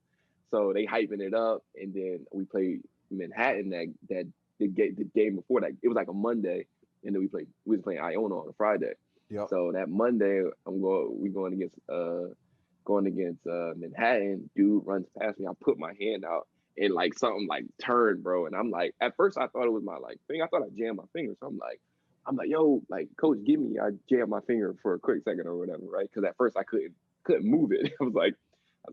So they hyping it up, and then we played Manhattan the game before that. It was like a Monday, and then we was playing Iona on a Friday. Yep. So that Monday, we going against Manhattan. Dude runs past me. I put my hand out, and like something like turned, bro. And I'm like, at first I thought it was my like thing. I thought I jammed my finger. So I'm like, yo, like coach, give me. I jammed my finger for a quick second or whatever, right? Because at first I couldn't move it. I was like,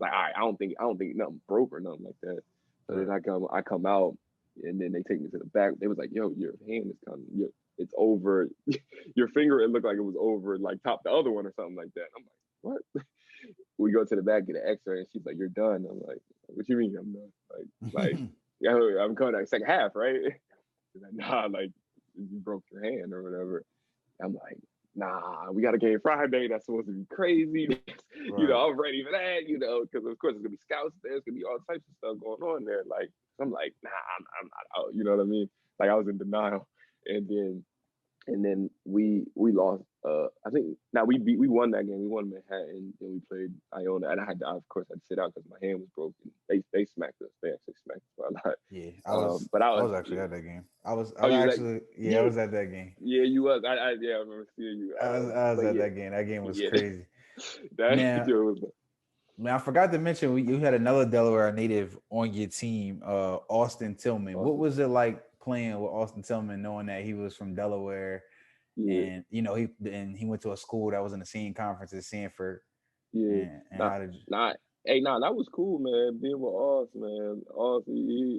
all right, I don't think nothing broke or nothing like that. So Right. then I come out, and then they take me to the back. They was like, yo, your hand is kind of, it's over your finger. It looked like it was over like top the other one or something like that. I'm like, what? We go to the back, get an X-ray, and she's like, "You're done." I'm like, "What you mean I'm done?" Like, yeah, I'm coming out second half, right? She's like, "Nah, like you broke your hand or whatever." I'm like, "Nah, we got a game Friday. That's supposed to be crazy. Right. I'm ready for that. Because of course it's gonna be scouts there. It's gonna be all types of stuff going on there. Like, I'm like, nah, I'm not out. You know what I mean? Like I was in denial, and then we lost. I think now we won that game. We won Manhattan, and we played Iona, and of course had to sit out because my hand was broken. They smacked us. They actually smacked us by a lot. Yeah. I was. But I I was was actually yeah. at that game. I was. I Oh, was you was like actually. Yeah. I yeah was at that game. yeah you was I remember seeing you. I was But at yeah that game. That game was yeah crazy. that Now, year was man, I forgot to mention you had another Delaware native on your team, Austin Tillman. What awesome. was it like playing with Austin Tillman, knowing that he was from Delaware? Yeah. and he went to a school that was in the same conference as Sanford. Yeah. And Nah, how did nah. Hey, nah, that was cool, man. Being with Oz, man. Oz,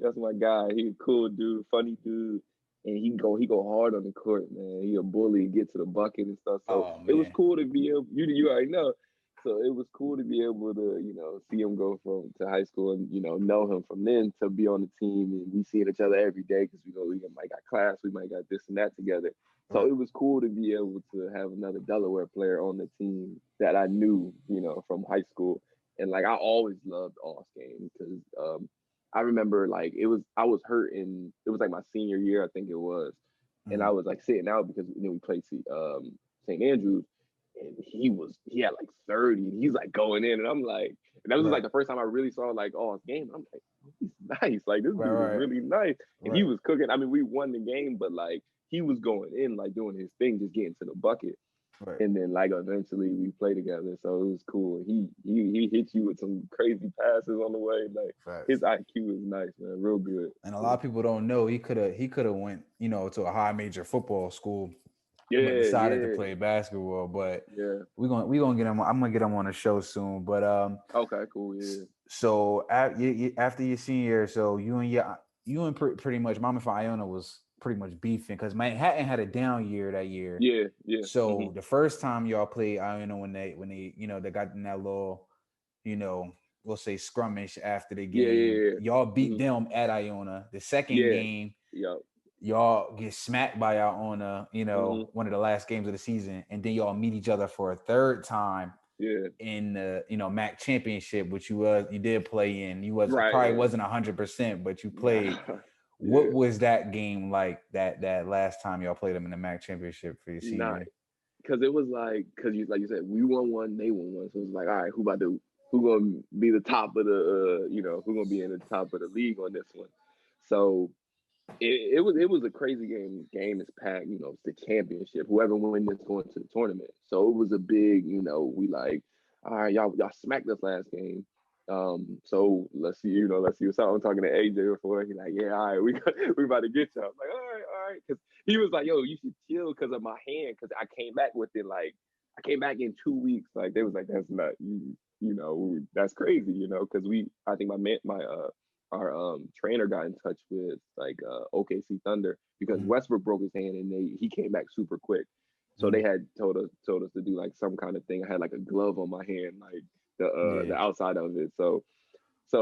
that's my guy. He a cool dude, funny dude, and he go hard on the court, man. He a bully, get to the bucket and stuff. So oh it was man, cool to be able. You already know. So it was cool to be able to see him go from to high school and know him from then to be on the team, and we seeing each other every day because we might got class, we might got this and that together. So right, it was cool to be able to have another Delaware player on the team that I knew, from high school. And like I always loved Oz game because I remember like I was hurt in it was like my senior year, I think it was. And I mm, was like sitting out because we played St. Andrews, and he had like 30 and he's like going in, and I'm like, and that was right, like the first time I really saw like Oz game. I'm like, oh, he's nice. Like this right, dude is right, really nice. And he right, was cooking. I mean, we won the game, but like he was going in, like doing his thing, just getting to the bucket. right. And then like eventually we played together, so it was cool. He hit you with some crazy passes on the way. Like his Facts. IQ is nice, man, real good. And a lot So of people don't know he could have went to a high major football school, but yeah, decided to yeah, play basketball. But yeah. we gonna get him. I'm gonna get him on the show soon. But Okay, cool. Yeah, so after your senior year, so pretty much Monmouth and Iona was pretty much beefing because Manhattan had a down year that year. yeah, yeah. So the first time y'all played Iona when they they got in that little you know we'll say scrummish after the Yeah, game, yeah, y'all yeah. beat them at Iona. The second Yeah, game yeah. y'all get smacked by Iona, Hmm. one of the last games of the season, and then y'all meet each other for a third time Yeah. in the MAC championship, which you did play in. You was Right, probably right. wasn't 100%, but you played. Nah. What Yeah. was that game like? That last time y'all played them in the MAC championship for your senior Nah. year? Because it was because you like you said, we won one, they won one. So it was like, all right, who gonna be the top of the who gonna be in the top of the league on this one? So it was a crazy game. Game is packed. It's the championship. Whoever wins this going to the tournament. So it was a big. We like, all right, y'all smacked us last game. So let's see. Let's see. So I'm talking to AJ before. He's like, yeah, all right, we about to get y'all. I'm like, all right, because he was like, yo, you should chill because of my hand. Because I came back within like, I came back in 2 weeks. Like they was like, that's not you. That's crazy. Because I think my our trainer got in touch with like OKC Thunder because Mm-hmm. Westbrook broke his hand and he came back super quick. So they had told us to do like some kind of thing. I had like a glove on my hand, like the Yeah. outside of it. So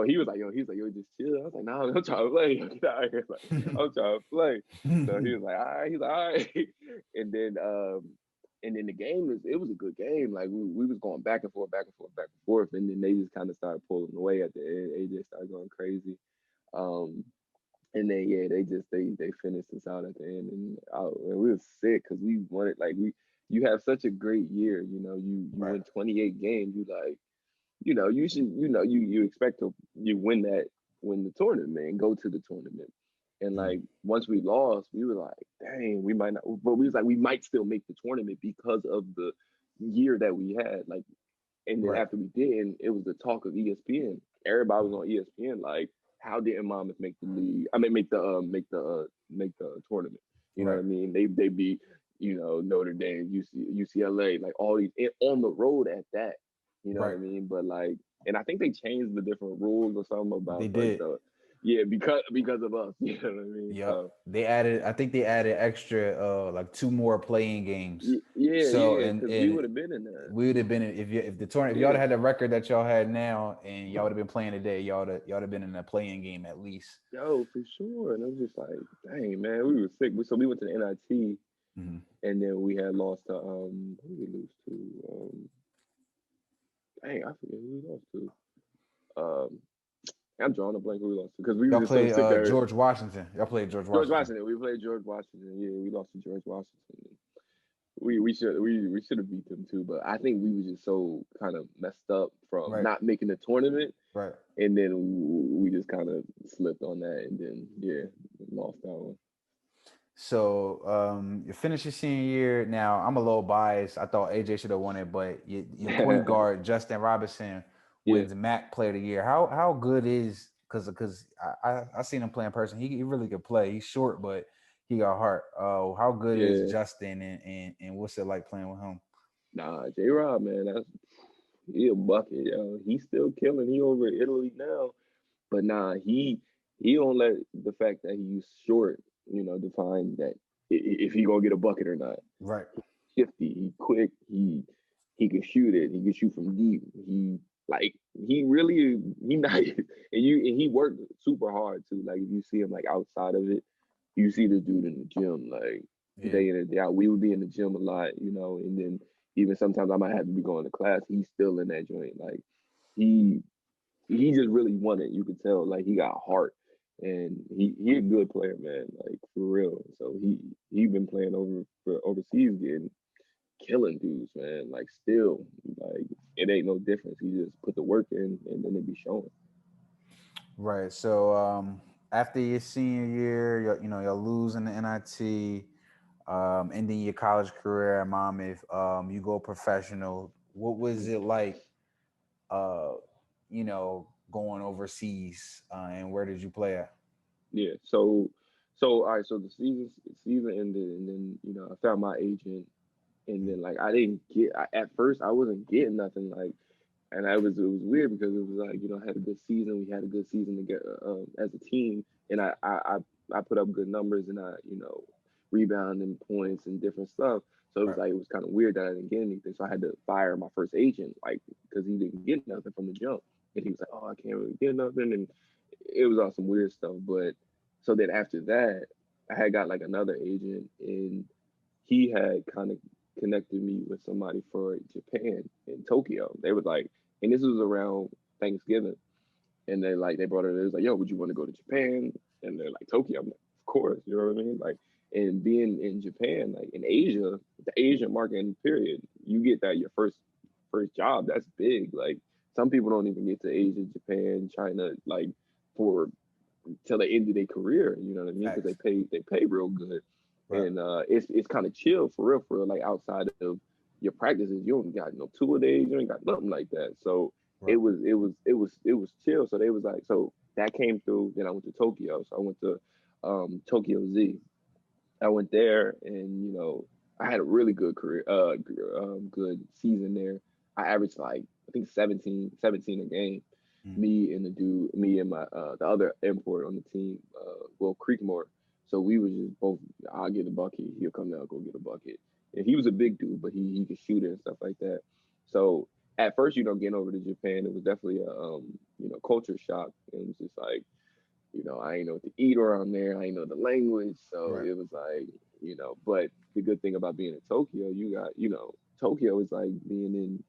he's like, yo, just chill. I was like, nah, I'm trying to play. Get out of here. Like, I'm trying to play. So he was like, all right. He's like, all right. And then the game it was a good game. Like we was going back and forth, back and forth, back and forth. And then they just kind of started pulling away at the end. AJ started going crazy. Um, and then yeah, they finished us out at the end, and we was sick because we wanted like we you have such a great year, you Right. win 28 games, you like you should you expect to you win the tournament and go to the tournament, and Mm. like once we lost, we were like, dang, we might not, but we was like we might still make the tournament because of the year that we had, like, and then Right. after we didn't, it was the talk of ESPN. Everybody was on ESPN like, how didn't Monmouth make the league? I mean, make the tournament. You know what Right. I mean? They beat Notre Dame, UCLA, like all these on the road at that. You know what I Right. mean? But like, and I think they changed the different rules or something They about like did. yeah, because of us. You know what I mean? Yep. So They added. I think they added extra, like two more playing games. yeah, So yeah, and because we and would have been in there. we would have been if the tournament if y'all Yeah. had the record that y'all had now and y'all would have been playing today, y'all would have been in a playing game at least. Yo, for sure. And it was just like, dang, man, we were sick. So we went to the NIT, Mm-hmm. and then we had lost to who did we lose to? Dang, I forget who we lost to. Um, I'm drawing a blank who we lost to because we were Y'all just so play sick that George Washington. Y'all played George George Washington. Washington. We played George Washington. Yeah, we lost to George Washington. We should have beat them too, but I think we was just so kind of messed up from Right. not making the tournament, Right. and then we just kind of slipped on that, and then yeah, lost that one. So you finish your senior year. Now I'm a little biased. I thought AJ should have won it, but your point guard Justin Robinson Yeah. wins MAC Player of the Year. How good is because I seen him play in person. He really could play. He's short, but He got heart. How good is Yeah, Justin, and what's it like playing with him? nah, J Rob, man, that's he a bucket, yo. He's still killing. He over in Italy now, but nah, he don't let the fact that he's short, define that if he gonna get a bucket or not. Right. Shifty, he quick, he can shoot it. He can shoot from deep. Like he really he nice and he worked super hard too. Like if you see him like outside of it, you see this dude in the gym like Yeah. day in and day out. We would be in the gym a lot, and then even sometimes I might have to be going to class. He's still in that joint. Like he he just really wanted. You could tell like he got heart. And he a good player, man, like for real. So he been playing for overseas, getting killing dudes, man. Like still, like it ain't no difference. He just put the work in, and then it be showing. Right. So after your senior year, you're losing the NIT, ending your college career at Monmouth. You go professional. What was it like? Uh, going overseas, and where did you play at? Yeah. So all right. So the season ended, and then I found my agent, and then like I didn't get. At first, I wasn't getting nothing. Like and it was weird because it was like I had a good season. We had a good season together as a team, and I put up good numbers, and I rebounding points and different stuff. So it was Right. like it was kind of weird that I didn't get anything. So I had to fire my first agent, like because he didn't get nothing from the jump, and he was like, "Oh, I can't really get nothing," and it was all some weird stuff. But so then after that, I had got like another agent, and he had kind of connected me with somebody for Japan in Tokyo. They was like, and this was around Thanksgiving, and they brought it. It was like, yo, would you want to go to Japan? And they're like, Tokyo. I'm like, of course. You know what I mean? Like, and being in Japan, like in Asia, the Asian market, in period, you get that your first job. That's big. Like some people don't even get to Asia, Japan, China, like for till the end of their career. You know what I mean? Because Facts. they pay real good, Right. and it's kind of chill for real. Like outside of your practices, you don't got no tour days, you ain't got nothing like that. So Right. it was chill. So they was like, so that came through. Then I went to Tokyo. So I went to Tokyo Z. I went there, and I had a really good career, good season there. I averaged like I think 17 a game. Mm. Me and my the other import on the team, Will Creekmore. So we was just both. I'll get a bucket. He'll come down, go get a bucket. And he was a big dude, but he could shoot it and stuff like that. So at first, getting over to Japan, it was definitely a culture shock. And it was just like I ain't know what to eat around there. I ain't know the language. So Right. it was like, but the good thing about being in Tokyo, Tokyo is like being in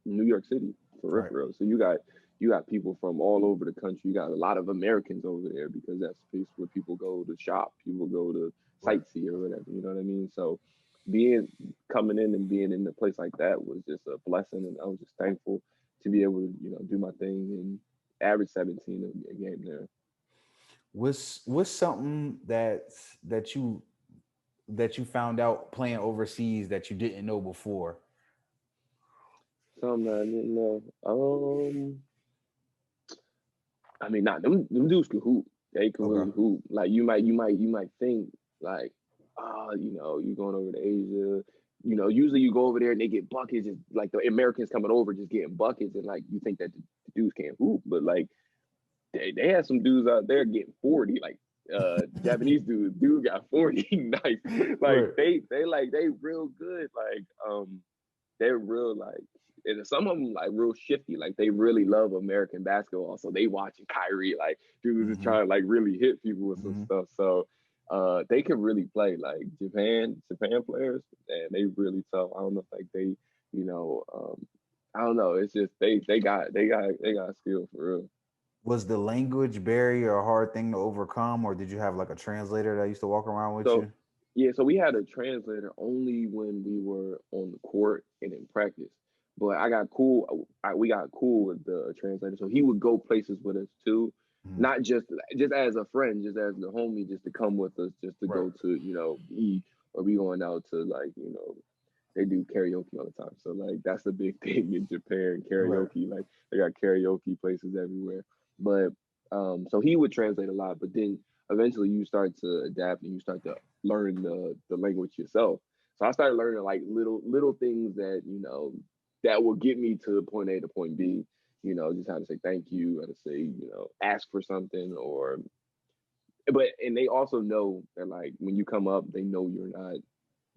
New York City for real, Right. for real. So you got people from all over the country. You got a lot of Americans over there because that's the place where people go to shop, people go to Right. sightsee or whatever. You know what I mean? So being coming in and being in a place like that was just a blessing, and I was just thankful to be able to do my thing and average 17 a game there. What's something that you found out playing overseas that you didn't know before? Something I didn't know. I mean, not them dudes can hoop. They can Okay. really hoop. Like you might think like, you going over to Asia. Usually you go over there and they get buckets, just like the Americans coming over just getting buckets, and like you think that the dudes can't hoop, but like they had some dudes out there getting 40, like Japanese dude got 40 nice. Like Right. they real good. Like they're real like and some of them like real shifty. Like they really love American basketball. So they watching Kyrie, like dudes is Mm-hmm. trying to like really hit people with some Mm-hmm. stuff. So they can really play. Like Japan players, and they really tough. I don't know if like they, you know, I don't know. It's just they got skill for real. Was the language barrier a hard thing to overcome, or did you have like a translator that used to walk around with So you? yeah, so we had a translator only when we were on the court and in practice. But I got cool. We got cool with the translator, so he would go places with us too, Mhm. not just as a friend, just as the homie, just to come with us, just to Right. go to eat, or we going out to like they do karaoke all the time. So like that's the big thing in Japan, Right. karaoke. Like they got karaoke places everywhere. But so he would translate a lot. But then eventually you start to adapt and you start to learn the language yourself. So I started learning like little things that that will get me to point A to point B. Just how to say thank you, how to say ask for something, or but and they also know that like when you come up, they know you're not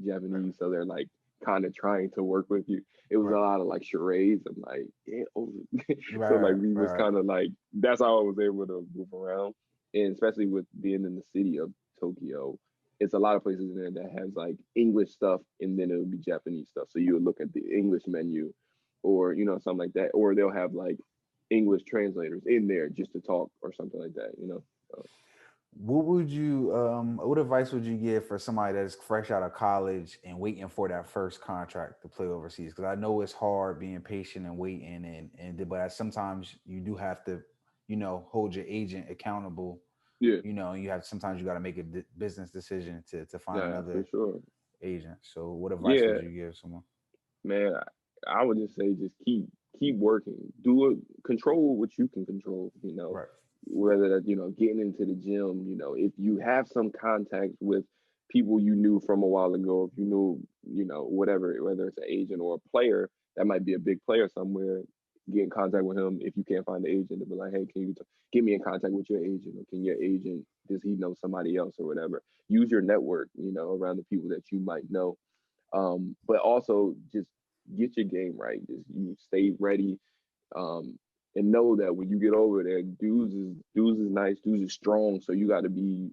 Japanese, so they're like kind of trying to work with you. It was a Right. lot of like charades and like yeah, oh. So Right. like Right. we was Right. kind of like that's how I was able to move around, and especially with being in the city of Tokyo, it's a lot of places in there that has like English stuff and then it would be Japanese stuff. So you would look at the English menu, or something like that, or they'll have like English translators in there just to talk or something like that. So, What advice would you give for somebody that's fresh out of college and waiting for that first contract to play overseas? Because I know it's hard being patient and waiting, but sometimes you do have to, hold your agent accountable. yeah, You have sometimes you got to make a business decision to find yeah, for another sure. agent. So, what advice would Yeah, you give someone? man, I would just say just keep working. Do it. Control what you can control. Right. Whether that getting into the gym. If you have some contacts with people you knew from a while ago, if you knew whatever, whether it's an agent or a player that might be a big player somewhere. Get in contact with him if you can't find the agent. To be like, hey, can you get me in contact with your agent, or can your agent does he know somebody else or whatever? Use your network, around the people that you might know, but also just get your game right. Just you stay ready, um, and know that when you get over there, dudes is nice, dudes is strong. So you got to be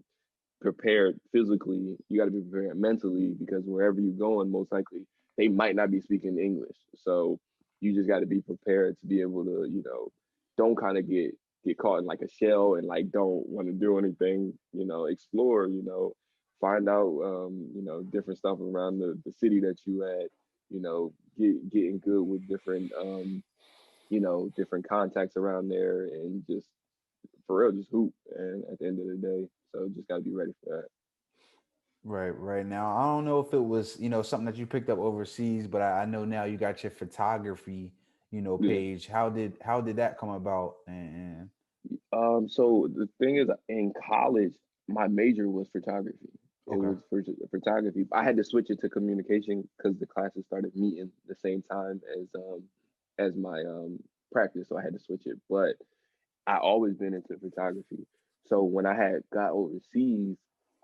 prepared physically. You got to be prepared mentally because wherever you're going, most likely they might not be speaking English. So you just got to be prepared to be able to, don't kind of get caught in like a shell and like don't want to do anything. Explore. Find out, different stuff around the city that you at. Getting good with different, different contacts around there, and just for real, just hoop. And at the end of the day, so just got to be ready for that. Right, right now. I don't know if it was, something that you picked up overseas, but I know now you got your photography, Yeah. page. How did that come about? And So the thing is, in college, my major was photography. It okay. was for photography. I had to switch it to communication because the classes started meeting the same time as my practice, so I had to switch it. But I always been into photography. So when I had got overseas,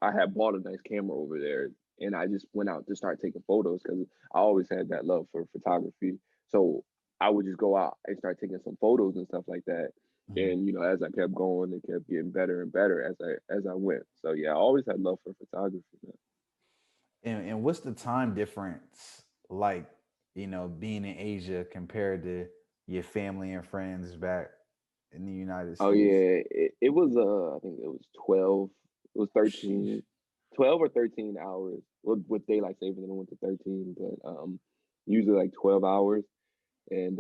I had bought a nice camera over there, and I just went out to start taking photos because I always had that love for photography. So I would just go out and start taking some photos and stuff like that. Mhm. And as I kept going, it kept getting better and better as I went. So yeah, I always had love for photography. Man. And what's the time difference like, being in Asia compared to your family and friends back in the United Oh States? yeah, it was I think it was 12, it was Sheesh. 13, 12 or 13 hours with daylight saving. Then it went to 13, but usually like 12 hours, and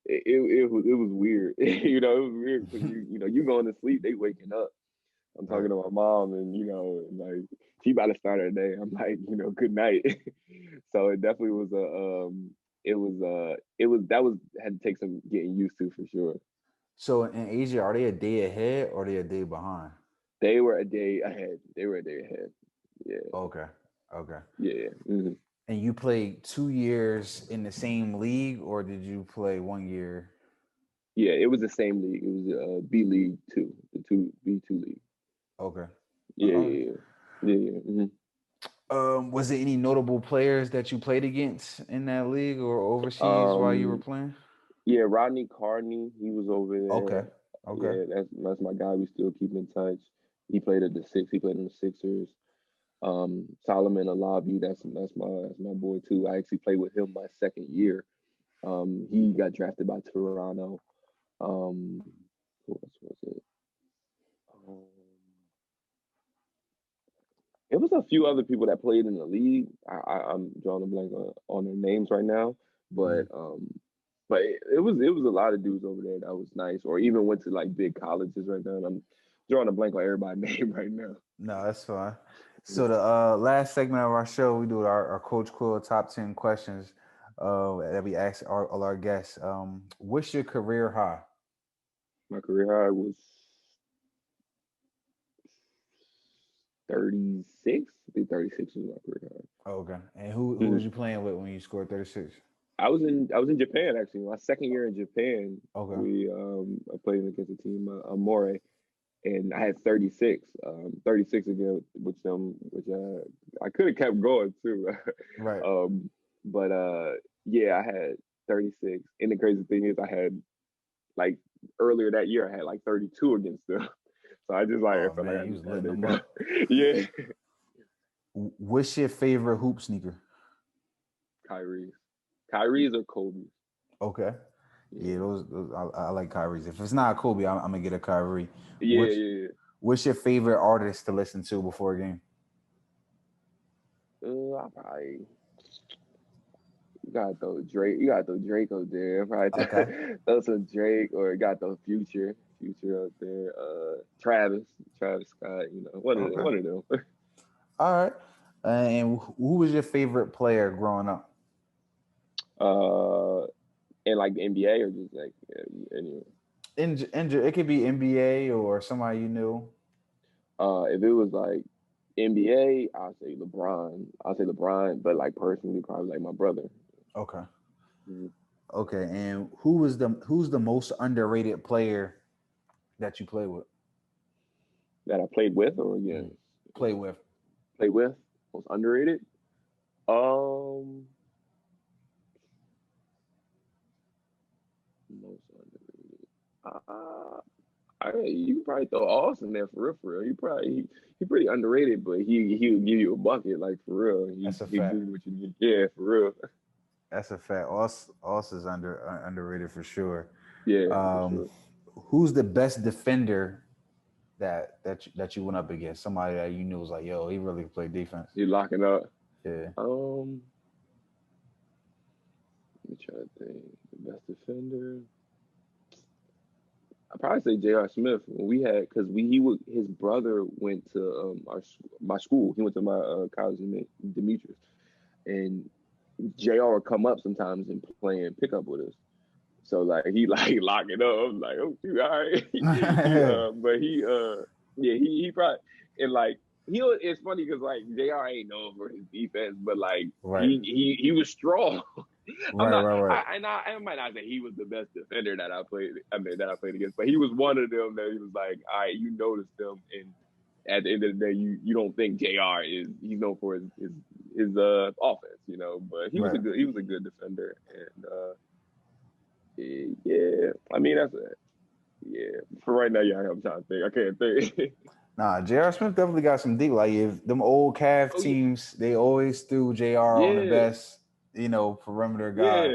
it was weird. It was weird because you going to sleep, they waking up. I'm talking Right. to my mom, and like she about to start her day. I'm like, good night. So it definitely was it was that was had to take some getting used to for sure. So in Asia, are they a day ahead or are they a day behind? They were a day ahead. They were a day ahead. Yeah, Okay. Okay. yeah. Hmm. And you played 2 years in the same league, or did you play 1 year? Yeah, it was the same league. It was B League Two, the two B2 league. Okay. Yeah, Okay. yeah, yeah, yeah. Yeah. Was there any notable players that you played against in that league or overseas while you were Um, playing? yeah, Rodney Carney, he was over there. Okay. Okay. Yeah, that's my guy. We still keep in touch. He played at the six. He played in the Sixers. Solomon Alabi, that's my boy too. I actually played with him my second year. He got drafted by Toronto. Um, who else was it? Um, it was a few other people that played in the league. I'm drawing a blank on their names right now, but Mhm. it was a lot of dudes over there that was nice, or even went to like big colleges right now. And I'm drawing a blank on everybody's name right now. No, that's fine. So the last segment of our show, we do our Coach Quill top 10 questions that we ask all our guests. What's your career high? My career high was 36. I think 36 was my career high. Okay. And who Mhm. was you playing with when you scored 36? I was in Japan actually. My second year in Japan, Okay. I played against a team, Amore, and I had 36, 36 again, which I could have kept going too. Right. um, but yeah, I had 36. And the crazy thing is, I had like earlier that year, I had like 32 against them. So I just like I Oh felt like man, I you was just had letting them it. up. Yeah, What's your favorite hoop sneaker? Kyrie's, Kyrie's or Kobe's. Okay. Yeah, Yeah, those I like Kyrie's. If it's not Kobe, I'm gonna get a Kyrie. yeah, What's yeah. what's your favorite artist to listen to before a game? I probably you gotta throw Drake. You gotta throw Drake up there. Probably Okay. throw some Drake, or you gotta throw Future up there. Travis Scott. Okay. One of them. All right. And who was your favorite player growing up? uh, and like the NBA or just like anyway. It could be NBA or somebody you knew. If it was like NBA, I'll say LeBron. I'll say LeBron, but like personally, probably like my brother. Okay. Mhm. Okay. And who's the most underrated player that you play with? That I played with or Mm. against. Play with. Played with most underrated. Um, most underrated. You could probably throw Austin there for real, for real. He pretty underrated, but he'll give you a bucket like for real. That's a He give fact. you what you need. Yeah, for real. That's a fact. Os is underrated for sure. Yeah, for Um, sure. who's the best defender that you went up against? Somebody that you knew was like, yo, he really play defense. He locking up. Yeah. Let me try to think. The best defender. I probably say J.R. Smith when we had because we he would his brother went to my school. He went to my college in Demetrius, and J.R. would come up sometimes and play and pick up with us. So like he like locking up. I'm like, oh shoot, all right. But yeah, he probably and like it's funny because like Jr. ain't known for his defense, but like Right. he was strong. I'm Right. not, Right. Right. I might not say he was the best defender that I played. I mean that I played against, but he was one of them that he was like, all right, you noticed them, and at the end of the day, you don't think Jr. is he's known for his offense, but Right. he was a good defender, and yeah, I mean yeah. For right now, yeah, I'm trying to think. I can't think. Nah, J.R. Smith definitely got some deep. Like if them old Cavs Oh yeah, teams, they always threw J.R. on the yeah, best, perimeter guy yeah.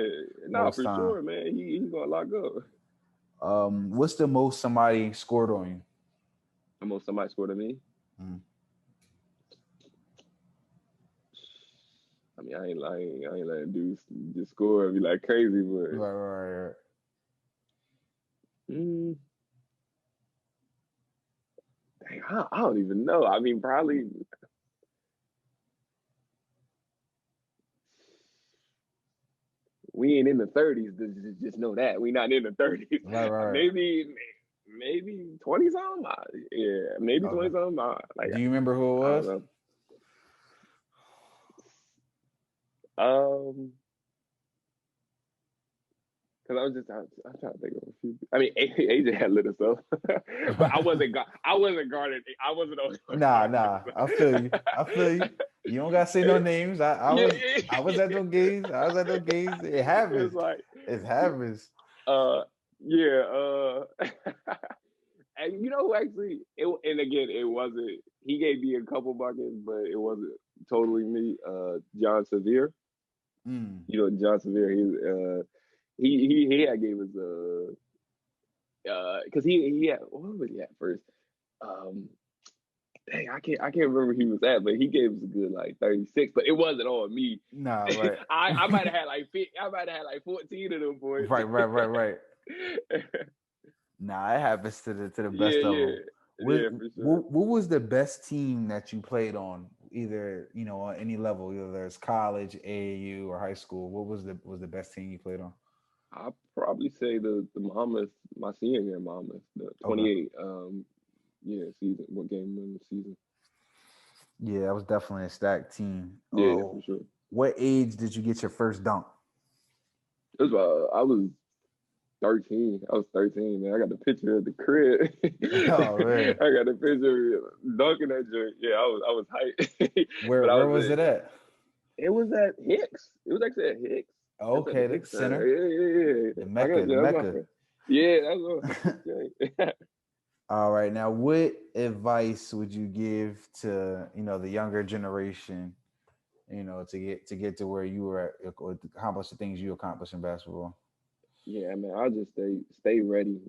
Nah, most for time. sure, man. He's gonna lock up. What's the most somebody scored on you? Almost somebody scored at me. Mm. I mean, I ain't letting dudes just score and be like crazy, but Right, right, right. mm, dang, I don't even know. I mean, probably we ain't in the 30s. Just know that we not in the 30s. Right, right, right. Maybe 20 something. Yeah, maybe 20 Okay. something. Like Do you remember who it I don't was? know. Um, because I'm trying to think of a few. I mean, AJ had lit us up, but I wasn't guarded. I wasn't the only one Nah, guarding nah. I feel you. I feel you. him. You don't gotta say no names. Yeah, I was at those games. I was at those games. It it's happens. like, It happens. uh, yeah, and you know who actually? And again, it wasn't. He gave me a couple buckets, but it wasn't totally me. John Sevier. Mm. You know, John Sevier. He had gave us because he had what was he at first? Um, dang, I can't remember who he was at, but he gave us a good like 36. But it wasn't on me. Nah, right. I might have had like I might have had like 14 of them boys. Right, right, right, right. Nah, it happens to the best Yeah, of yeah, them. yeah, for sure. What was the best team that you played on? Either on any level, either it's college, AAU, or high school. What was the best team you played on? I'll probably say the Monmouth, my senior year, Monmouth, the Okay. 28 yeah season, what game win the season. Yeah, that was definitely a stacked team. Yeah, for sure. What age did you get your first dunk? It was I was 13. I was 13, man. I got the picture of the crib. Oh man, I got the picture of dunking that joint. Yeah, I was hyped. where But I where was was it at? it was at Hicks. It was actually at Hicks. It's at the Okay, the Hicks Center. center, Yeah. the I got Mecca, the that's my Mecca. friend. Yeah, that's my first joint. All right, now what advice would you give to the younger generation, to get to where you were at, or to accomplish the things you accomplished in basketball? Yeah, man, I'll just stay ready.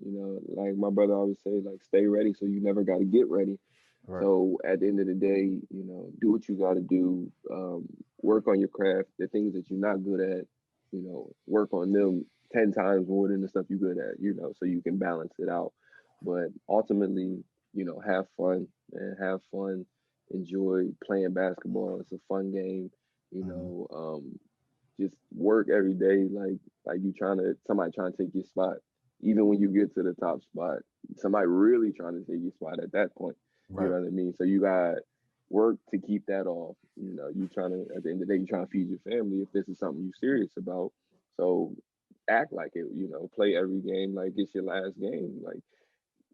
Like my brother always say, like stay ready so you never got to get ready. Right. So at the end of the day, do what you got to do. Work on your craft, the things that you're not good at. Work on them 10 times more than the stuff you're good at. So you can balance it out. But ultimately, have fun and have fun. Enjoy playing basketball. It's a fun game. You Hmm. know, just work every day like you trying to somebody trying to take your spot. Even when you get to the top spot, somebody really trying to take your spot at that point. You Right. know what I mean? So you got work to keep that off. You trying to at the end of the day, you trying to feed your family if this is something you serious about. So act like it, play every game like it's your last game.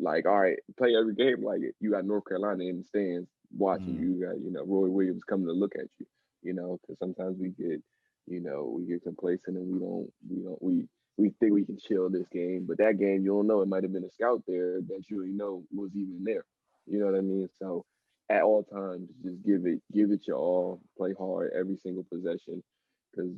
Like, all right, play every game like it. You got North Carolina in the stands watching Mm. you. You got, Roy Williams coming to look at you, because sometimes we get complacent and we think we can chill this game, but that game you don't know. It might have been a scout there that you didn't know was even there. You know what I mean? So at all times, just give it your all. Play hard every single possession, because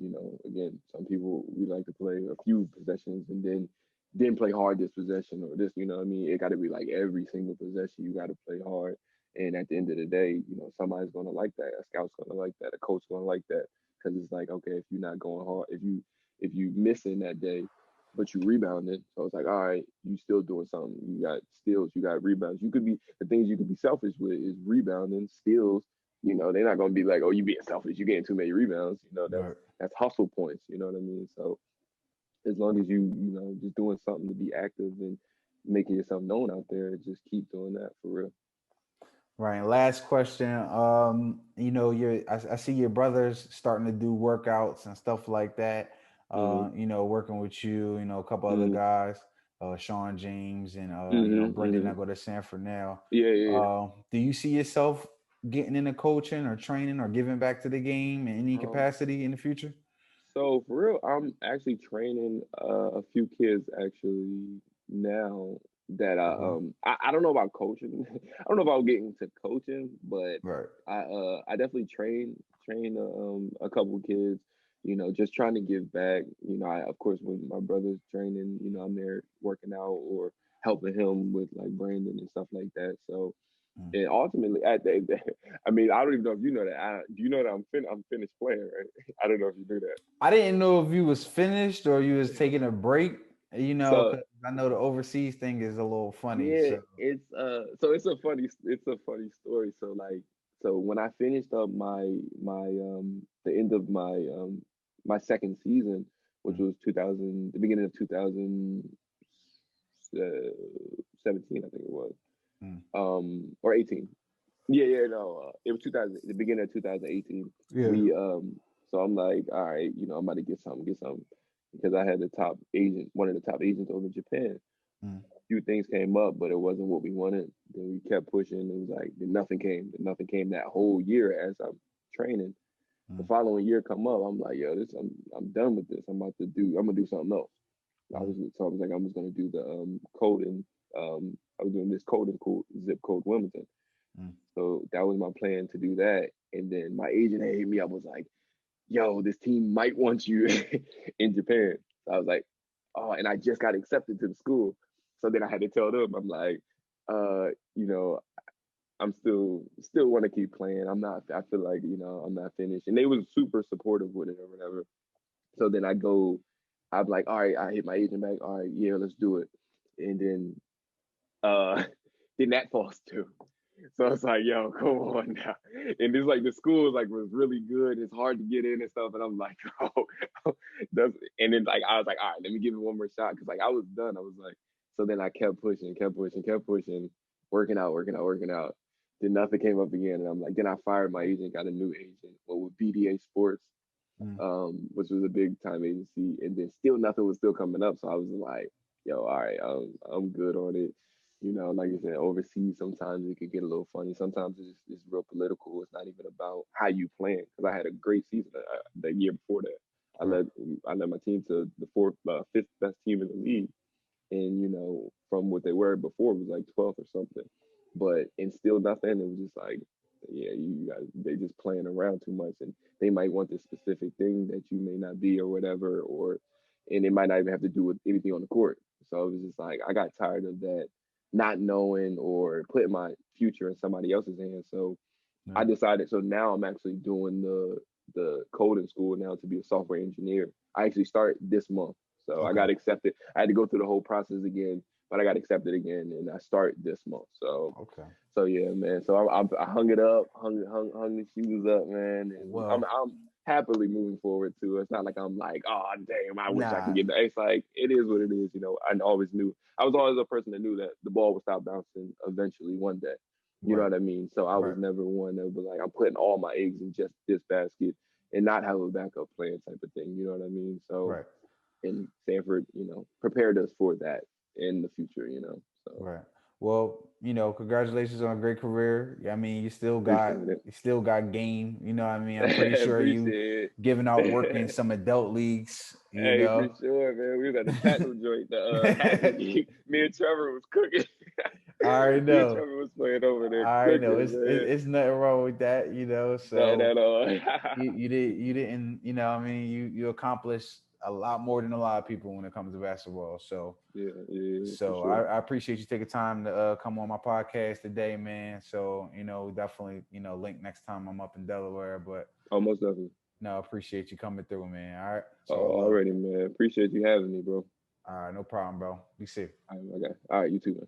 again, some people we like to play a few possessions and then didn't play hard this possession or this. You know what I mean? It got to be like every single possession you got to play hard. And at the end of the day, somebody's gonna like that. A scout's gonna like that. A coach gonna like that, because it's like, okay, if you're not going hard, if you missing that day, but you rebounded, so it's like, all right, you still doing something. You got steals, you got rebounds. You could be the things you could be selfish with is rebounding, steals. They're not gonna be like, oh, you being selfish, you getting too many rebounds. Right. That's hustle points. You know what I mean? So as long as you just doing something to be active and making yourself known out there, just keep doing that for real. Right. And last question. I see your brothers starting to do workouts and stuff like that. Hmm. Working with you, a couple other Hmm. guys, Sean James and Hmm. Brendan Hmm. that go to Sanford now. Yeah, yeah, yeah. Do you see yourself getting into coaching or training or giving back to the game in any Um, capacity in the future? so for real, I'm actually training a few kids actually now that Okay. I don't know about coaching. I don't know about getting into coaching, but Right. I definitely train a couple of kids. Just trying to give back. I of course when my brother's training, I'm there working out or helping him with like Brandon and stuff like that. So Mm. and ultimately, I mean, I don't even know if you know that. Do you know that I'm finished playing, right? I don't know if you knew that. I didn't know if you was finished or you was taking a break. So 'Cause I know the overseas thing is a little funny. yeah, So. it's a funny story. So when I finished up my the end of my second season, which Mm. was 2000, the beginning of 2017, I think it was, Mm. or 18. Yeah, no, it was 2000, the beginning of 2018. Yeah. We so I'm like, all right, I'm about to get something, because I had the top agent, one of the top agents over in Japan. Mm. Few things came up, but it wasn't what we wanted. Then we kept pushing. It was like then nothing came. Then nothing came that whole year as I'm training. The Mm. following year come up, I'm like, yo, this I'm done with this. I'm gonna do something else. Mm. I was like, I'm just gonna do the coding. I was doing this coding called zip code Wilmington. Mm. So that was my plan to do that. And then my agent hit me up, was like, yo, this team might want you in Japan. So I was like, oh, and I just got accepted to the school. So then I had to tell them, I'm like, uh, you know, I'm still want to keep playing. I'm not. I feel like I'm not finished, and they was super supportive with it or whatever. So then I'm like, all right, I hit my agent back. All right, yeah, let's do it. And uh, then that falls too. So it's like, yo, come on now. And it's like the school like was really good. It's hard to get in and stuff. And I'm like, oh, and then like I was like, all right, let me give it one more shot. Cause like I was done. I was like, so then I kept pushing, working out. Then nothing came up again, and I'm like, then I fired my agent, got a new agent, well, with BDA Sports, Mm, which was a big time agency, and then still nothing was still coming up. So I was like, yo, all right, I'm good on it. Like you said, overseas sometimes it could get a little funny. Sometimes it's real political. It's not even about how you plan. Because I had a great season the year before that. I right. led I led my team to the fourth, fifth best team in the league, and from what they were before, it was like 12th or something. But and still nothing. It was just like, yeah, you guys, they just playing around too much, and they might want this specific thing that you may not be or whatever, and it might not even have to do with anything on the court. So it was just like I got tired of that, not knowing or putting my future in somebody else's hands. So I Yeah. decided. So now I'm actually doing the coding school now to be a software engineer. I actually start this month, so I Okay. got accepted. I had to go through the whole process again, but I got accepted again, and I start this month. So, Okay. so yeah, man. So I hung it up, hung the shoes up, man, and I'm Well, I'm happily moving forward too. It's not like I'm like, oh damn, I wish I could nah. get there. It's like it is what it is. I always knew. I was always a person that knew that the ball would stop bouncing eventually one day. You know Right. what I mean? So I was Right. never one that was like, I'm putting all my eggs in just this basket and not have a backup plan type of thing. You know what I mean? So, Right. and Sanford, prepared us for that in the future. So Right. Well, congratulations on a great career. I mean, appreciate it. you still got game. You know what I mean? I'm pretty sure you Appreciate giving out work in it. some adult leagues, you Hey, for know. sure, man. We got the tattoo joint, the Hatton League. Me and Trevor was cooking. I already Me and know. Trevor was playing over there I already know. cooking, man. It's nothing wrong with that, Not so at all. you didn't, I mean, you accomplished a lot more than a lot of people when it comes to basketball. So Yeah, yeah, for so sure. I appreciate you taking time to come on my podcast today, man. So, definitely, link next time I'm up in Delaware. But Almost definitely. no, appreciate you coming through, man. All right. It's all Oh, love. already, man. Appreciate you having me, bro. All right, no problem, bro. Be safe. All right, my guy. All right, you too, man.